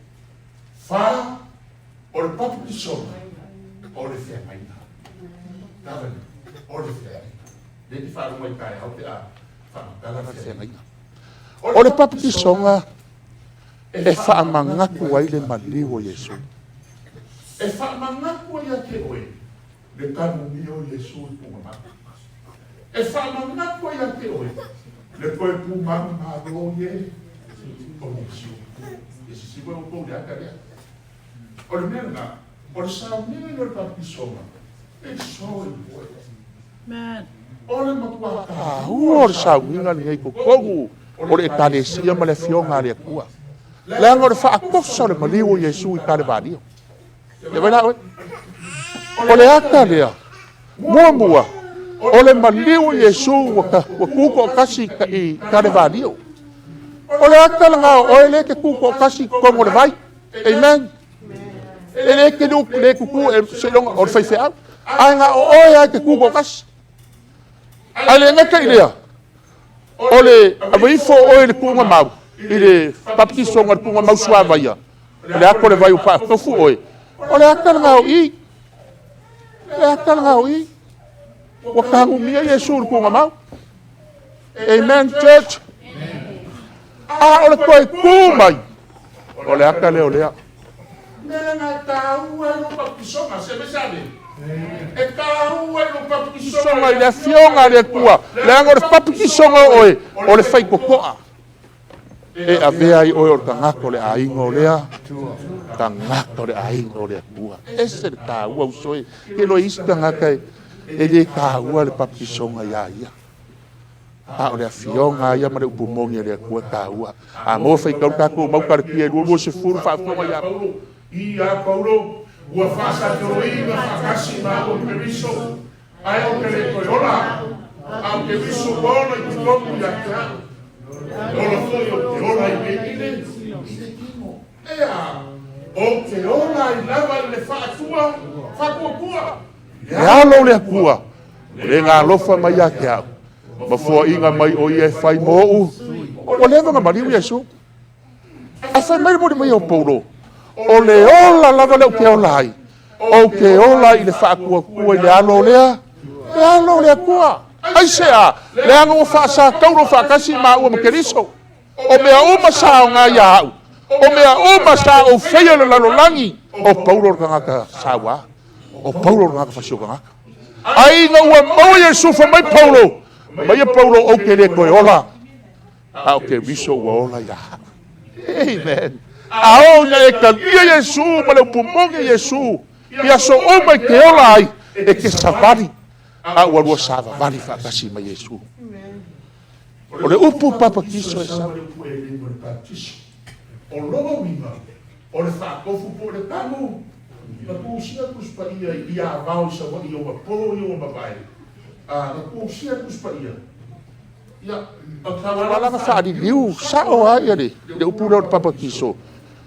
Fa o le papisonga o le fea mai. Davene, o le fea. Le di fa mai kai au te a fa kala fea mai. O le papisonga e fa mangaku ai le maliu o Yesu. E fa mangaku ia ke oe. Le kanu mi o Yesu i punga maka. E fa mangaku ia ke oe. Le koe punga maka o ye. O Yesu. Yesu si koe o kou le aka rea. O le mena, o le sao nina i o le papisonga. E so i oe. Man. O le matua ka. O le sau inga ni ei kokongu. O le ekalesia ma le fionga le kua. Leanga o le fa akosa o le maliu o Yesu i kare vadio. E vai la oe. O le aka lea. Mua. O le maliu o Yesu wa kuko o kasi i kare vadio. O le aka langa o ele ke kuko o kasi kongo le vai. Amen. Ele ke nuk le kuku e se longa o le faifea. Ai nga o oe ai ke kuko o kasi. Ai le ngaka i lea. O le avaifo o le kunga mau. I le papisonga le kunga mau suava ia. Le ako le vai o pa tofu oe. O le aka langa o i. Le aka langa o i. Wakangu mia Yesu le kunga mau. Amen, church. O le koe kumai. O le aka leo lea. Mena nga taua no papisonga, se me sabe. E taua no papisonga. Songa i le fionga le kua. Le anga o le papisonga oe. O le fai kokoa. E avea i oe o le tangako le ainga o lea. Tangako le ainga o le kua. Ese le taua usoe. Ke lo isi tangaka e le taua le papisonga ia ia. A o le fionga ia ma le upumongi le kua taua. A mo fai kau tako mau karpia lua se furu fa fonga ia. Ia Paulo, ua fasa teoinga fakasi ma o periso. Ai o ke le koiola. Au ke viso bona i kutoku ia te hau. Ola foi o ke ola i pekine. Ea, o ke ola i lava le faatua, fakuakua. E alo le kua. Le ngā lofa mai a ke au. Ma fua inga mai o ie fai mo u. O lewa nga mariu Yesu. A fai mai mo mai o Paulo. O le ola lava leo ke ola ai. O ke ola i le whaakua kua i le alo lea. Le alo lea kua. Ai sea, le anga o whaasa kauro whaakasi ma ua makeriso. O mea uma sa o ngā ia au. O mea uma sa o whaia le lalolangi. O Paulo ngaka sawa. O Paulo ngaka whasio ngaka. Ai nga ua mau Yesu wha mai Paulo. Mai Paulo o ke le koe ola. A o ke viso ua ola ia. Amen. Ao na e kalia Yesu, ma le upumonge Yesu. Ia so o mai ke ola ai, e ke savari. A ua lua sava vali whaakasi ma Yesu. O le upu papa kiso e sa. O loa winga, o le whaakofu po le tango. Na kūsia kuspa ia i a vau sa wani o mapo i o mabai. Na kūsia kuspa ia. Ia, Wala ka whaari liu, sa o ai ane. Le upu leo papa kiso.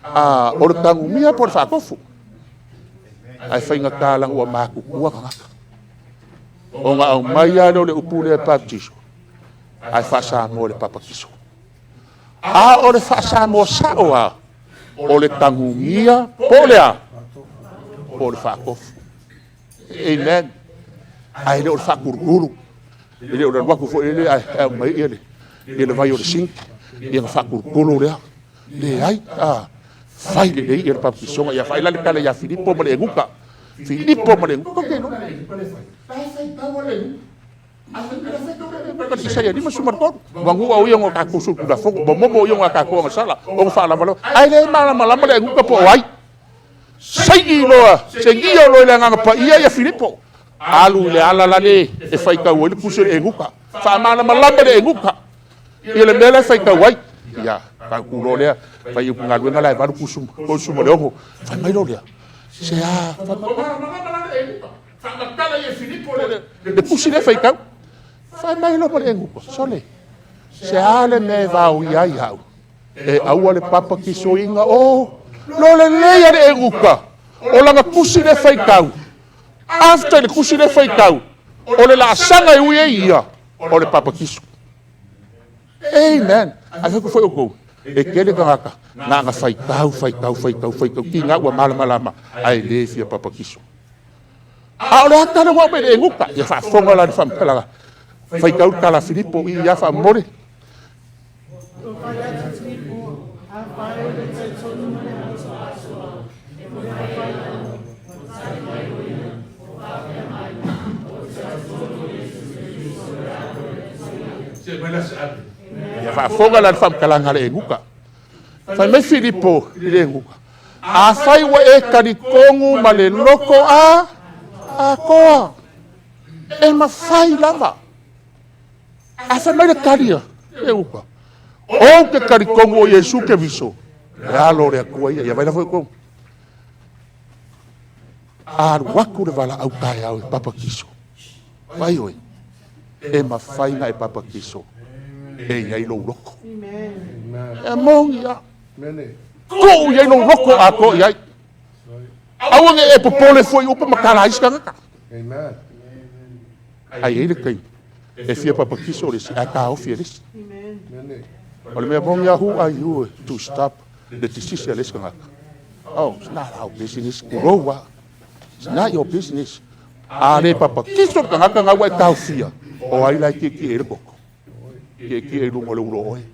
O le tangu mia po le whaakofu. Ai whainga kālang ua māku kua kangaka. O ngā au mai ane o le upu leo papa kiso. Ai whaasa mo le papa kiso. O le whaasa mo sa o a. O le tangu mia po lea. O le whaakofu. Amen. Ai le o le whaakurukuru. Ele o le waku fo ele ai mai ele. Ele vai o le sink. Ia whakurukuru lea. Le ai, fai le lei, era papisonga, ia fai la le kala ia Filipo ma le nguka. Filipo ma le nguka ke no. Kasi saya di masumarkon. Wangu au yang ka kusul da fogo, momo yang ka ko ngasala. O fa la valo. Ai le mala le nguka po ai. Sai loa, sengia lo le nganga pa ia Filipo. Alu le ala la le e fai ka o le kusul e nguka. Fa mala le nguka. Ia le mele fai ka wai. Ia, ka kulo le fai ku ngalu ngala ba kusum, kusum le ongo. Fai mai lo le. Sea, fa makala ia Filipo le kusul le fai ka. Fai mai lo le nguka. Sole. Sea le me va o ia ia. E au le papa ki soinga o lo le leia le nguka. O langa kusul le fai ka. After le kusul le fai ka. O le la sanga e uia ia. O le papa kisu. Amen. Ai foi o gol. E kele ngaka. Nga fai kau. Ki nga wa malama. Ai le fia papa kisu. A ole hata na wa be nguka. Ya fa fonga la fa mpela. Fai kau kala Filipo I ya fa more. Ya fa fonga la fam kalanga le nguka. Fa me Filipo le nguka. A fai wa e karikongu ma le loko a koa. E ma fai lava. A fa me le karia le nguka. O ke karikongu o Yesu ke viso. Le alo le akua ia. Ya vai la foi ko. A waku le vala au kai au papa kiso. Vai oi. E ma fai na e papa kiso. E iai lo loko. E mong ia. Ko iai lo loko a ko iai. Awange e popole foi upa makala iska ngaka. Ai ele kai. E fia papa kiso lesi. A ka o fia lesi. Ole mea mong ia who are you to stop the disease lesi ngaka. Oh, it's not our business. Kurowa. It's not your business. A le papa kiso ngaka ngawa e ka o fia. O ai lai ki e le koko. Ki e lungo le ulo oi.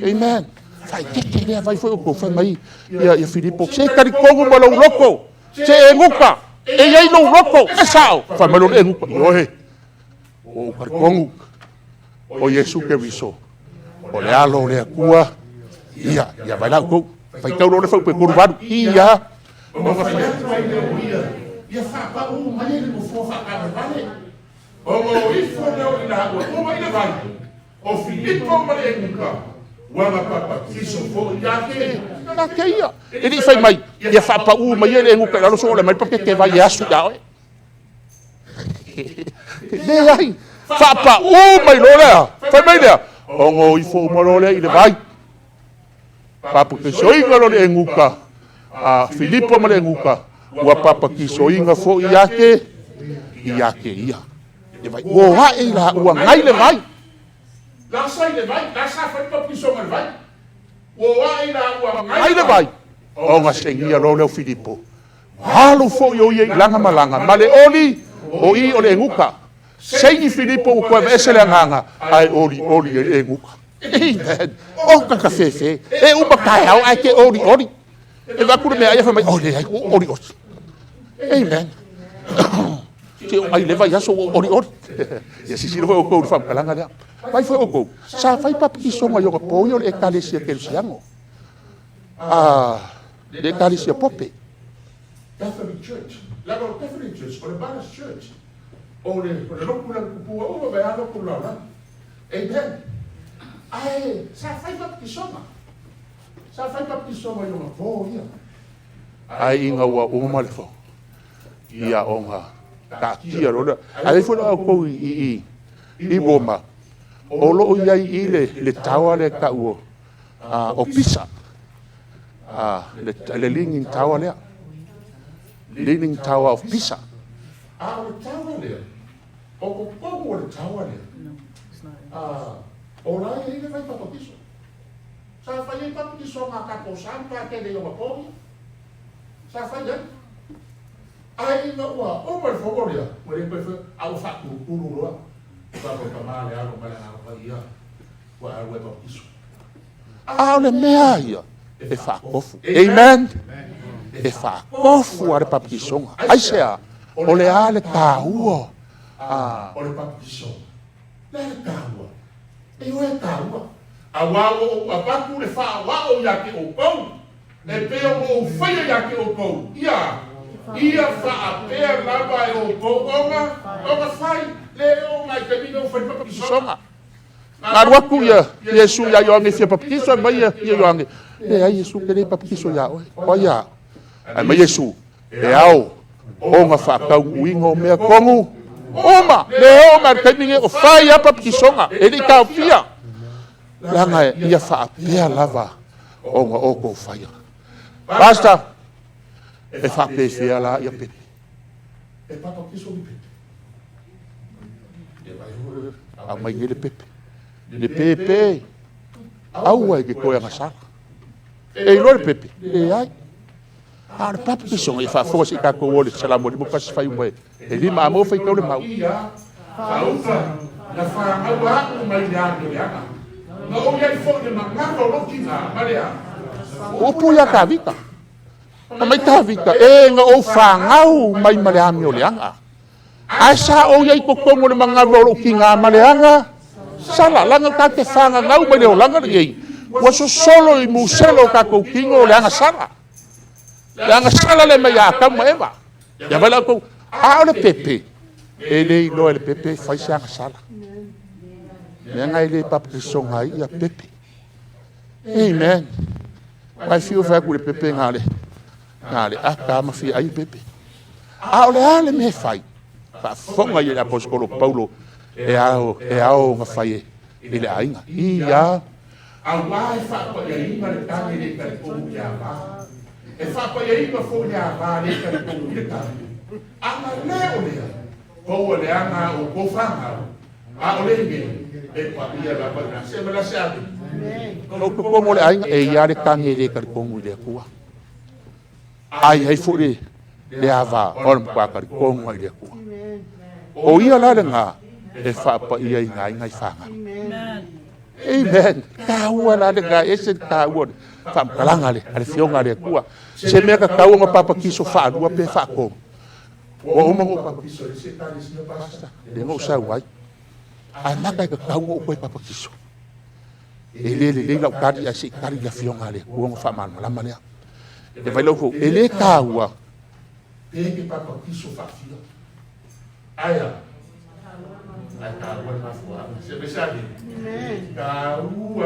Amen. Fai ke lea vai foi o ko fai mai. Ia Filipo. Se karikongu ma lo loko. Se e nguka. E iai lo loko. E sao. Fai mai lo e nguka. Iohe. O karikongu. O Yesu ke viso. O le alo le akua. Ia vai la ko. Fai kau lo le fai pe kurvanu. Ia. O fai mai le ia. Ia fa pa u mai le mo fo fa ka vale. O ifo leo ina o mai le vai. O Filipo ma le nguka. Wanga papa kiso fo yake. Na keia. Ele fai mai. Ia fa pa u mai le nguka la so le mai porque que vai asu ya. Le ai. Fa pa u mai lo le. Fai mai le. O ifo ma lo le ile vai. Papa que soinga lo le nguka. A Filipo ma le nguka. Wa papa kiso inga fo yake. Yake ia. Le vai. Wo ha e la u ngai le vai. La sai le vai, la sa fa pa piso mal vai. O ai la u ngai le vai. O nga sengia lo le Filipo. Halo fo yo ye langa malanga. Male oli o I o le nguka. Sengi Filipo o kwa esele nganga. Ai oli e nguka. Amen. O ka fefe. E u bakai au ai ke oli. E va ku me ai fa mai oli. Amen. Ke ai le vai aso oli. Ya si lo foi o ko fa kalanga le. Vai foi o ko. Sa fai pa piso ma yo ko yo e kalesia ke siango. Le kalesia pope. Catholic Church. La Catholic Church, or the Baptist Church. O le lokula kupua o ba lo kula. Amen. Ai, sa fai pa piso ma. Sa fai pa piso ma yo ko ia. Ai inga wa o ma le fo. Ia onga. Ka kia ro. Ai foi o ko I boma. O lo iai I le tawa le ka uo. O pisa. Le Leaning Tower le. Leaning Tower of Pisa. O tawa le. O le tawa le. No, it's not. O la I le vai pa piso. Sa fai pa piso ma ka ko santa ke le o po. Sa fai le. Ai no wa o per favore. Mo le pe au fa ku ro. Ba ko ka male alo male na pa ia. Wa we pa piso. A o le mea ia. E whaakofu. Amen. E whaakofu a le papakisonga. Ai sea. O le a le tāua. O le papakisonga. Le tāua. E o e tāua. A wao o apaku le whaawao ia ke o pau. E peo o whaia ia ke o pau. Ia whaapea lava e o pau. Onga whai. Le o mai kamino whai papakisonga. Ngā ruaku ia, Yesu ia ioange fia papakiso, mai ia ioange. E ai Yesu ke le papakiso ia oe. O ia. Ai mai Yesu, e ao, o ngā whaakau uinga o mea kongu. Oma, le oma, kaiminge o whai a papakisonga. E li kau fia. Langa ia whaapea lava o ngā oko whai. Basta, e whaapea fia la ia pepe. E papakiso ni pepe. A mai le pepe. Le pepe. Aua e ke koe anga sala. E ilo le pepe. E ai. A le papa kisonga i whaafoa si kako o le salamo le mokasi whai umwe. E lima amo whai kau le mau. Ia, whaufa, na whaangau aku mai le ane le anga. Na o iai fo le manganga o loki ngā, malea. Upu ia ka vika. Na mai ka vika. E nga o whaangau mai male ame o le anga. Ai sa o iai kokongo le manganga o loki ngā male anga. Sala, langa ka te whanga ngau mai leo langa ni ei. Waso solo i muselo ka koukingo le anga sala. Le anga sala le mai a kama ewa. Ya wala kou, a o le pepe. E le ilo e le pepe, whai se anga sala. Le anga i le papakisonga i a pepe. Amen. Wai fio whaku le pepe ngale. Ngale, a kama fi ai pepe. A o le ale me whai. Whafonga i le aposkolo Paulo. E ao nga whaie i le ainga. Ia. A wai whapa ia inga le tangi le kari kongu ia wā. E whapa ia inga fo ia wā le kari kongu le tangi. Anga leo lea. Koua le anga o kofanga. A o le nge. E kwa ia la wana. Se mala se ati. No kukongo le ainga. E ia le tangi le kari kongu le kua. Ai hei furi le awa. Olam kwa kari kongu le kua. O ia la le ngā. E whapa ia i ngā ingai whanga. Amen. Kāua la de ngā ese kāua. Whamkalanga le, ale whionga le kua. Se mea ka kāua ngā papakiso whaarua pe whaako. O umango papakiso le se tāne sina pasta. Le ngau sau ai. Ai maka ka kāua o koe papakiso. E le lau kari a se kari la whionga le kua ngā whamana malama lea. E vai lauko, e le kāua. Peke papakiso whaafia. Aia.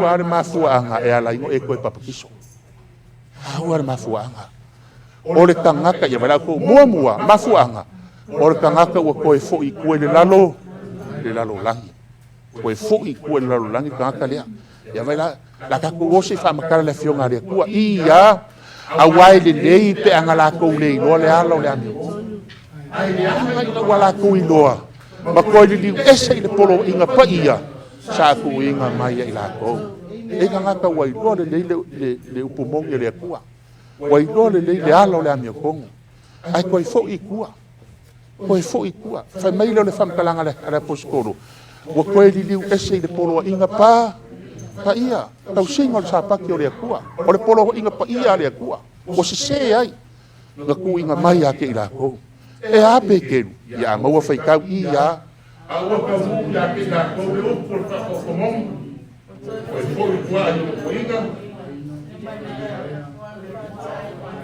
Ware mafuanga e ala ingo e koe papakiso. Ware mafuanga. O le tangaka ia wala ko mua mafuanga. O le tangaka ua koe fo i koe le lalo langi. Koe fo i koe le lalo langi tangaka lea. Ia wala la kako ose whamakara le fionga lea kua. Ia a wai le nei pe anga la kou nei loa le ala o le ami. Ai le anga ina wala kou i loa. Ma koe li liu ese i le polo inga pa ia. Sa ku inga mai i la kou. E ka ngaka wai loa le nei le upumongi le kua. Wai loa le nei le ala o le ami o kongu. Ai koe fo i kua. Koe fo i kua. Fai mai leo le whamkalanga le poskoro. Wa koe li liu ese i le polo inga pa ia. Tau singa o le sapaki o le kua. O le polo inga pa ia le kua. O se se ai. Nga ku inga mai ake i la kou. E a pekenu, ia maua whaikau i a. Aua ka mu ia ke la kou le upo le whakakomong. Koe fōi kua i o koinga.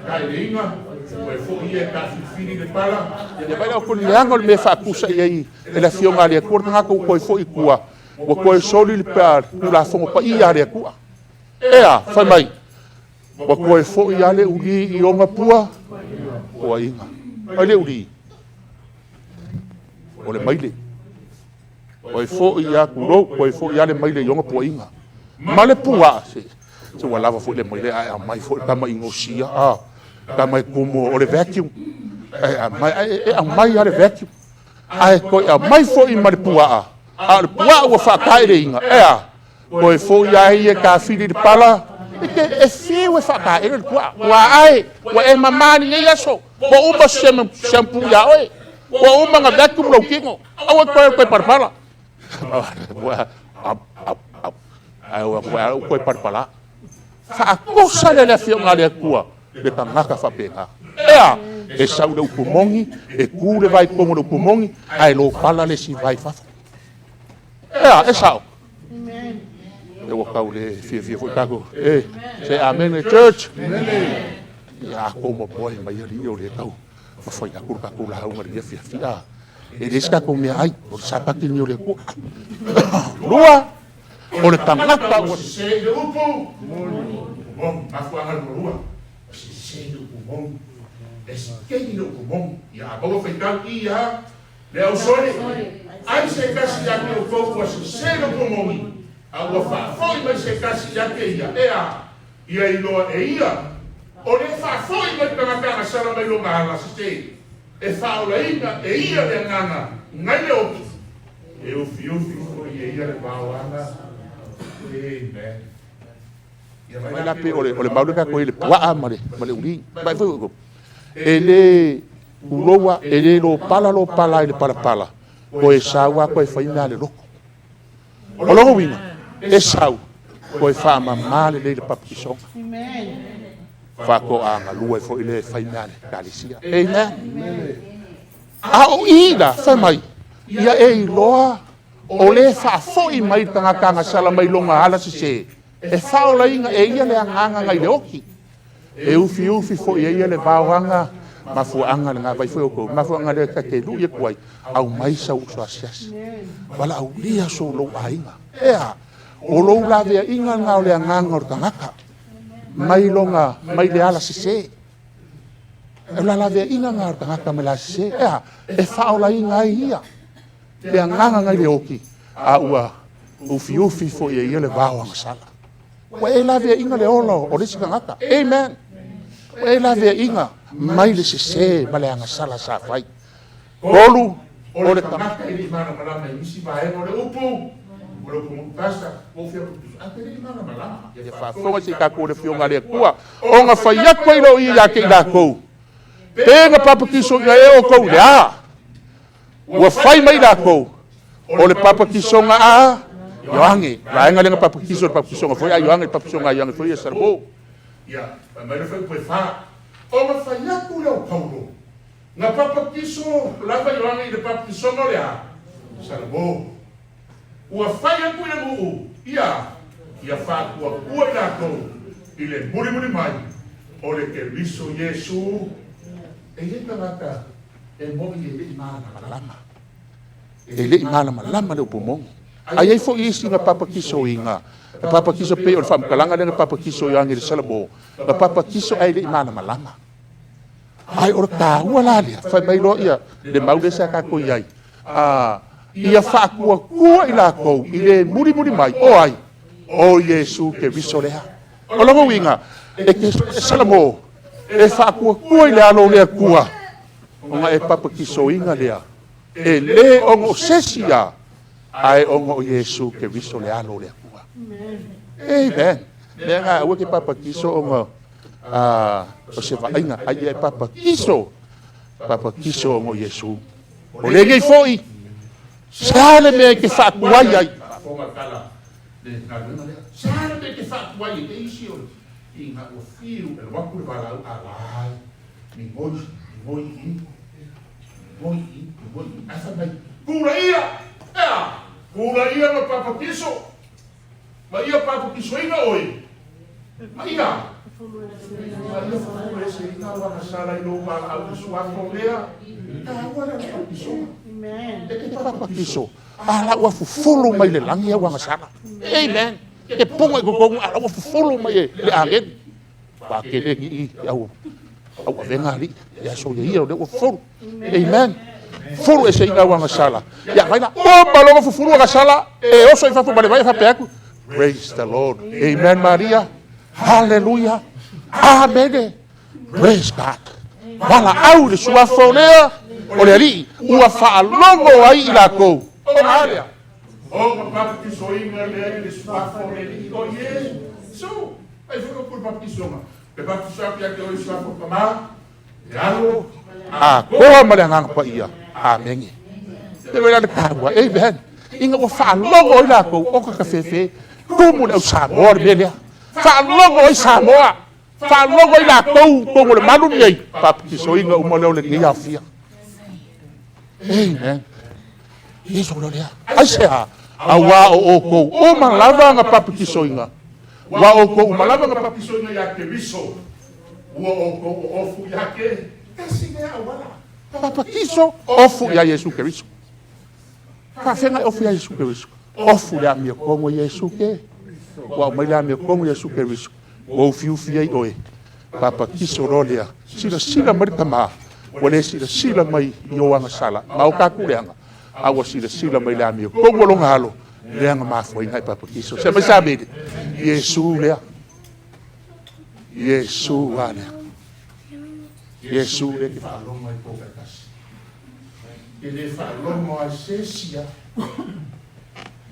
Kai le inga. Koe fōi ia ka whiwhiri le pala. Ia vai au koni leanga o le me whaakusa i ai. E la fionga lea kua tanga kou koe fōi kua. Wa koe soli le pēr kula whonga pa i a lea kua. Ea, whai mai. Wa koe fōi a le uri i onga pua. Koa inga. Ai le uri. O le maile. Koe fo i a kuro, koe fo i a le maile i onga pua inga. Ma le pua se. Se wa lava fo le maile, a mai fo kama ingo sia. Kama kumo o le vacuum. A mai a le vacuum. Ai koe a mai fo i ma le pua. A le pua ua whakae le inga. Ea. Koe fo i a i e ka whiri le pala. E whiu e whakae le pua. Wa ai. Wa e mamani e yaso. Wa uma shampoo ya oe. Wa uma nga vacuum lau kingo. Awa koe parpala. Awa koe parpala. Whaakosa le whionga le kua. Le tangaka whapenga. Ea, e sau le upumongi, e kū le vai pongo le upumongi, ai lo pala le si vai whafu. Ea, e sau. E wakau le fia kako. E, say amen le church. Ia ko mo boy mai ali o le tau. Ma foi a kurka kula haunga le fia. E deska ko me ai, o sapaki ni o le ku. Lua. O le tangata o se le upu. Bom, afuanga le lua. Se le upu. Es kei le upu. Ia bo feitau ia. Le au sore. Ai se kasi ya ke o foku se le upu. Agua fa foi mai se kasi ya ke ia. Ia iloa e ia. O le fa foi mai tangata sala mai lo ngala se. E FAAOLAINA e ia le ngana. Ngai le oki. E ufi foi e ia le bauana. Amen. Mai la pe o le maulu ka ko le pua ma le uri. Mai foi ko. Ele uroa ele lo pala ele pala. Ko e sawa ko e faina le loko. O lo winga. E sau. Ko e fa ma le papison. Amen. Fa ko anga lua fo ile faina le kalisia. Amen. Au ida fa mai. Ia e loa o le fa fo i mai tanga sala mai longa ala se. E FAAOLAINA e ia le anganga ngai le oki. E ufi fo ia le vauanga ma fuanga nga vai foi ko ma fuanga le ka te lu ye kwai au mai sa u so asias. Wala au lia so lo ainga. Ea o lo la vea inga nga le anganga o tangaka. Mai longa mai le ala se. E la vea inga nga o tangaka me la se. Ea e FAAOLAINA ia. Le anganga ngai le oki. Aua ufi fo ia le vauanga sala. Wa e la vea inga le olo o le tangaka. Amen. Wa e la vea inga mai le se ma le anga sala sa fai. Kolu o le tamaka i mana malama i misi vae o le upu. O le upu pasta, o fia ate le mana malama. Ia whaafonga si kako le fionga le kua. O nga whaiakwa i lo i a ke i la kou. Pēnga papakiso i e o kou le a. Ua whai mai la kou. O le papakiso nga a. Yoange. Raenga le nga papakiso le papakiso nga foi a yoange le papakiso nga yoange foi a sarbo. Ia, mai le whai poe wha. O nga whaiaku leo paulo. Nga papakiso, lava yoange i le papakiso nga le a. Sarbo. Ua whaiaku le muu. Ia whakua kua i la kou. I le muri mai. O le ke riso Yesu. E le Tagata. E mogi e le imana malama. E le imana malama le upumongo. Ai ai fo isi nga papakiso inga. Nga papakiso pe o le whamkalanga le nga papakiso yoange le salabo. Nga papakiso ai le imana malama. Ai ora tāua lalia. Whai mai lo ia. Le maude sa kako iai. Ia whakua kua i la kou. I le muri mai. O ai. O Yesu ke viso lea. O longo winga. E ke salamo. E whakua kua i le alo lea kua. O nga e papakiso inga lea. E le ongo sesia. Ai ongo Yesu ke viso le alo lea kua. Amen. Lea ngā ua ke papakiso ongo. O se vainga. Ai e papakiso. Papakiso ongo Yesu. O le ngei foi. Sale me ke whakuai ai. Sale me ke whakuai ai. E isi o. I ngā ua whiru. E waku le walau alai. Ni moi i. Asa mai. Kura ia. Kura ia ma papakiso. Ma ia papakiso inga oi. Ma ia. Ma ia whakura e se ina waka sala i lo wala au suako lea. Wana na papakiso. E ke papakiso. Ala ua fufulu mai le langi au anga sala. Amen. Ke ponga i kukongu ala ua fufulu mai le angen. Wa ke le i au. Au avenga li. Ya so ye ia o le ua fufulu. Amen. Furu e se inga wanga sala. Ya vaina o balonga fufuru wanga sala. E oso i fafu bale vai fa peku. Praise the Lord. Amen Maria. Hallelujah. Amen. Praise God. Wala au le suafo lea. O le ali. Ua whaalongo ai i la kou. O maria. O papaki so inga lea le suafo lea. O ye. So. Ai fuka pur papaki so ma. Pe papaki so apia ke o i suafo kama. Yalo. Koa male nganga pa ia. Amen. Te wera le kawa. Amen. Inga o whaalongo i la kou. Oka ka fefe. Kumu le usabor melea. Whaalongo i Samoa. Whaalongo i la kou kongo le manu nei. Papakiso inga umaleo le ngia fia. Amen. Yesu lo lea. Aisea. Awa o kou. O malava nga papakiso inga. Wa o kou malava nga papakiso inga ya ke riso. Wa o kou ofu ya ke. Tasi mea Auala. Papakiso ofu ya Yesu Keriso. Kafenga ofu ya Yesu Keriso. Ofu ya mia kongo Yesu ke. Wa mai la mia kongo Yesu Keriso. O fiu fiai oe. Papakiso rolea. Sila marika maa. Wale sila mai ioanga sala. Mau kaku leanga. Awa sila mai la mia kongo longa halo. Leanga maa foi ngai papakiso. Se mai sabede. Yesu lea. Yesu alea. Yesu le ke whaalonga i pokakasi. E le whaalonga a sesia.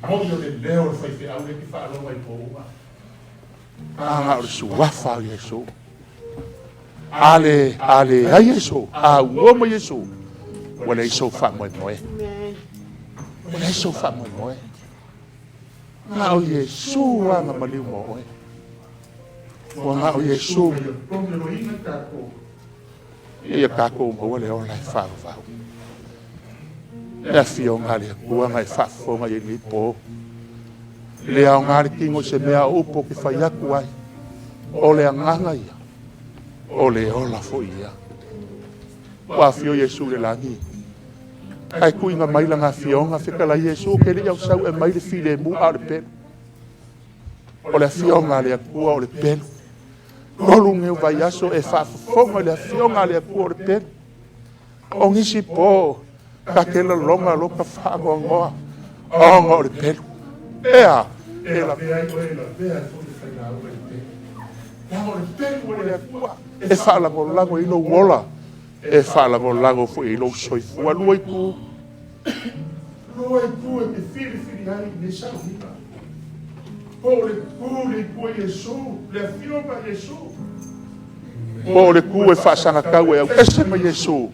Moio le leo le whaife au le ke whaalonga i pokakasi. Anga o le suafa Yesu. Ale, a Yesu. A uoma Yesu. Wale iso whamoe moe. Wale iso whamoe moe. Nga o Yesu anga maliu moe. Nga o Yesu. Ia kako mo le ona fa fa. E fio ngale kua ngai fa fo ngai ni po. Le au ngale kingo se mea upo ki fa yaku ai. O le nganga ia. O le ola fo ia. Wa fio Yesu le langi. Ai kuinga mai langa fio nga fika la Yesu ke le au sau e mai le file mu a le pen. O le fio ngale kua o le pen. Olunge vai aso e whaafonga le fionga le kua le pen. O ngisi po, ka kela longa loka whaangoa. Onga o le pen. Ea, e la vea i oe la vea i fone Failauga le pen. Ea o le pen o le kua. E whaalango lango ilo wola. E whaalango lango fo ilo soifua. Lua i ku. Lua i ku e me fili hai ne sao hina. O le ku Yesu, le fionga Yesu. O le ku e whaasanga kau e au ese ma Yesu.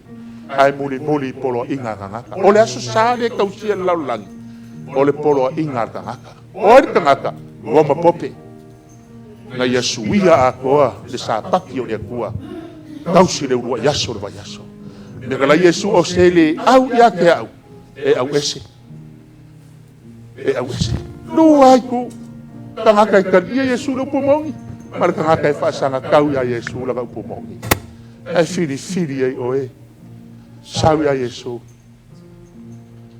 Ai muli polo inga ngaka. O le aso sāle kausia laulangi. O le polo inga ngaka. O le ngaka, goma pope. Na Yesu ia a koa le sāpaki o le kua. Kausi le urua yaso le vai yaso. Megala Yesu o sele au ia ke au. E au ese. E au ese. Lua iku. Tangaka i karia Yesu le upomongi. Mara tangaka i whaasanga kau ia Yesu la upomongi. E fili ai oe. Sau ia Yesu.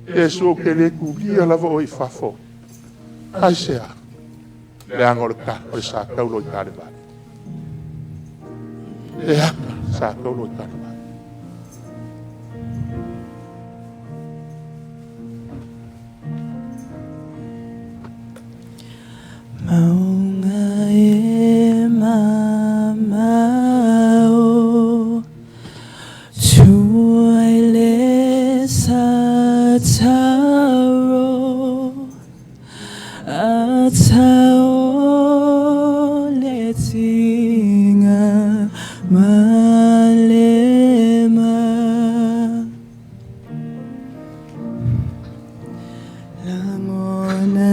Yesu ke le kulia lava o i whafo. Ai sea. Le angore ka, o le sa kaulo i kare bani. Le aka, sa kaulo i kare bani. Maunga e mamao Tuaile sa taro Atao le tinga malema Langona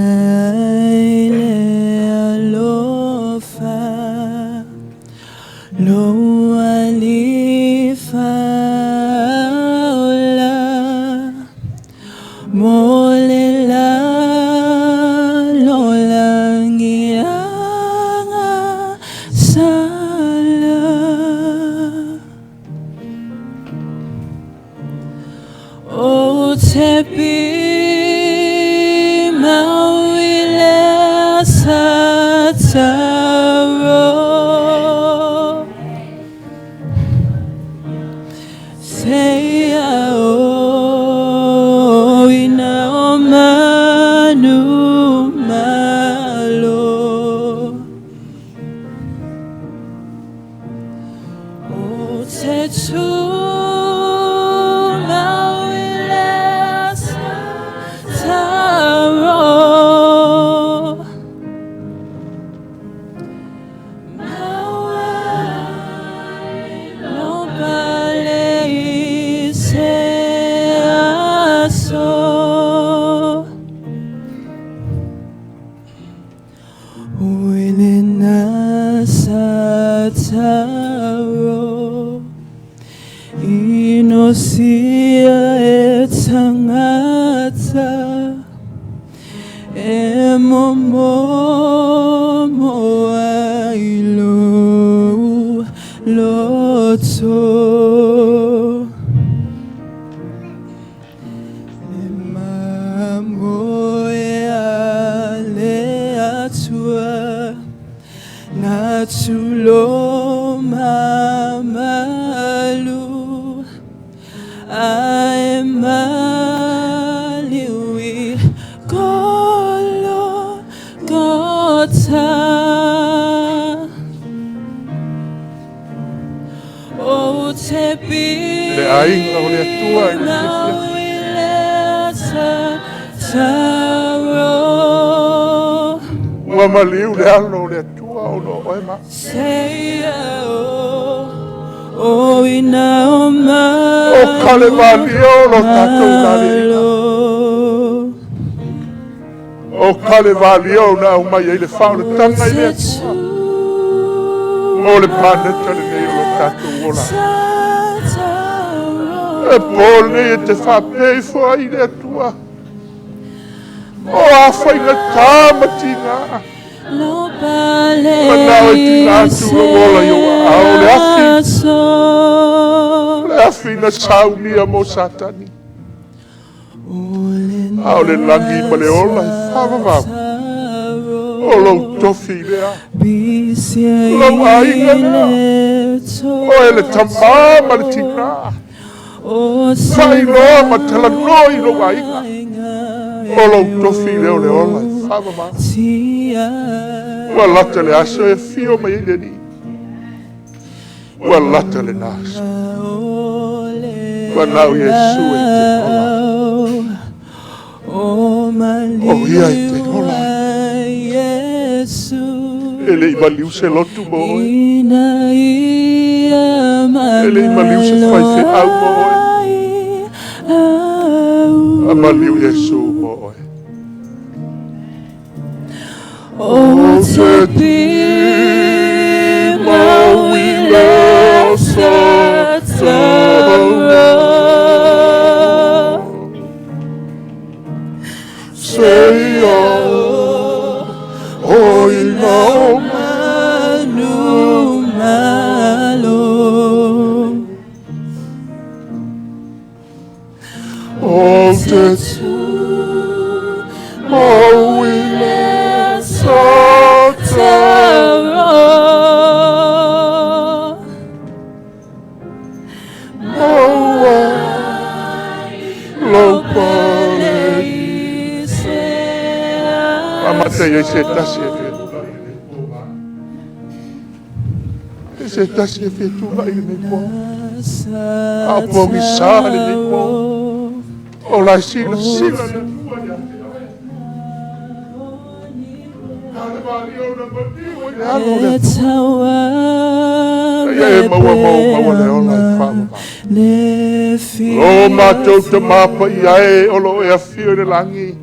Lo ali faola mole la lo langianga sala o tepi mauile sataro Uilina taro inosia e tangata e momo ailo loto e mamo e ale atua natulo mamalu ai maliwi kolo gota o te pi Le Aiga o le Atua i na le wileta taro ua maliu le alo o le Atua o no oe ma. Say oh ina o ma O kale valio lo tatou lale. O kale valio na o mai le fao le tanga i le Atua. O le paneta le nei o lo tatou ola. E pole e te whapei fo ai le Atua. O awhai na tāmatina. Manau e tina atu lo ola i o ao le afi. Le afi na saunia mo satani. Ao le langi ma le ola e whamamau. O lo tofi lea. Lo ainga lea. O e le tamama le tina. Whailoa ma tala noi lo ainga. O lo tofi leo le ola e whamamau. Ua lata le aso e fio mai le ni. Ua lata le nasa. Ua nau Yesu e te ola. O ia e te ola. E le imaliu se lotu mo oe. E le imaliu se fai fe au mo oe. A maliu Yesu mo oe. O te tima wile so tara Seia o ina o manu malo O te tima wile Amate e se tasi e fe. E se tasi e fe tu vai le po. A pongi sa le po. O la sila sila le tua ya. O mātou te māpa i ae o lo e a fio le langi.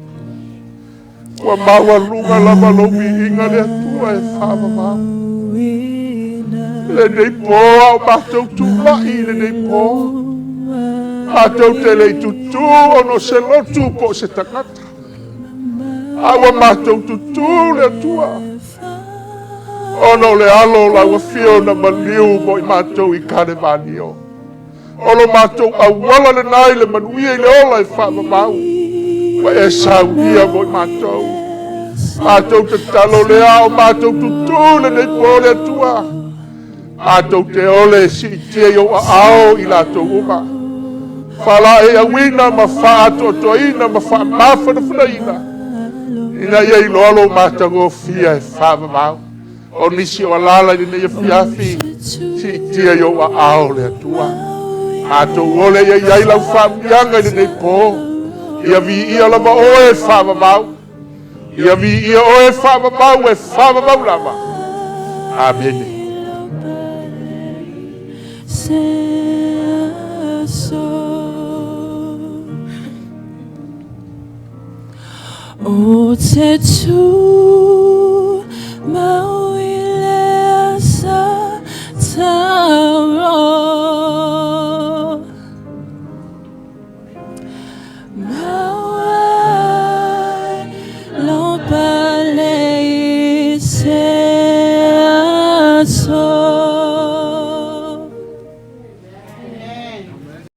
Ua maua lunga lava lomi inga le atua e whamamau. Le nei pō au mātou tu lai le nei pō. Mātou te lei tutu o no se lotu po se tagata. Aua mātou tutu le atua. Ono le alo la ua fio na maliu mo i mātou i kare manio. Ono mātou awala le nai le manuia i le ola i whamamau. Wa e saunia mo i mātou. Mātou te talo le ao, mātou tutu le nei po le atua. Mātou te ole si tia i o a ao i lātou uma. Whala e awina ma whaato toina ma whaamawhana whanaina. Ina ia i loalo mātou o fia e whamamau. O nisi o alala i nei fiafi si tia i o a ao le atua. Mātou ole ia i lau whaamianga i nei po. Ia vi ia lava oe whamamau. Ia vi ia oe whamamau e whamamau lava. Amen. O te tu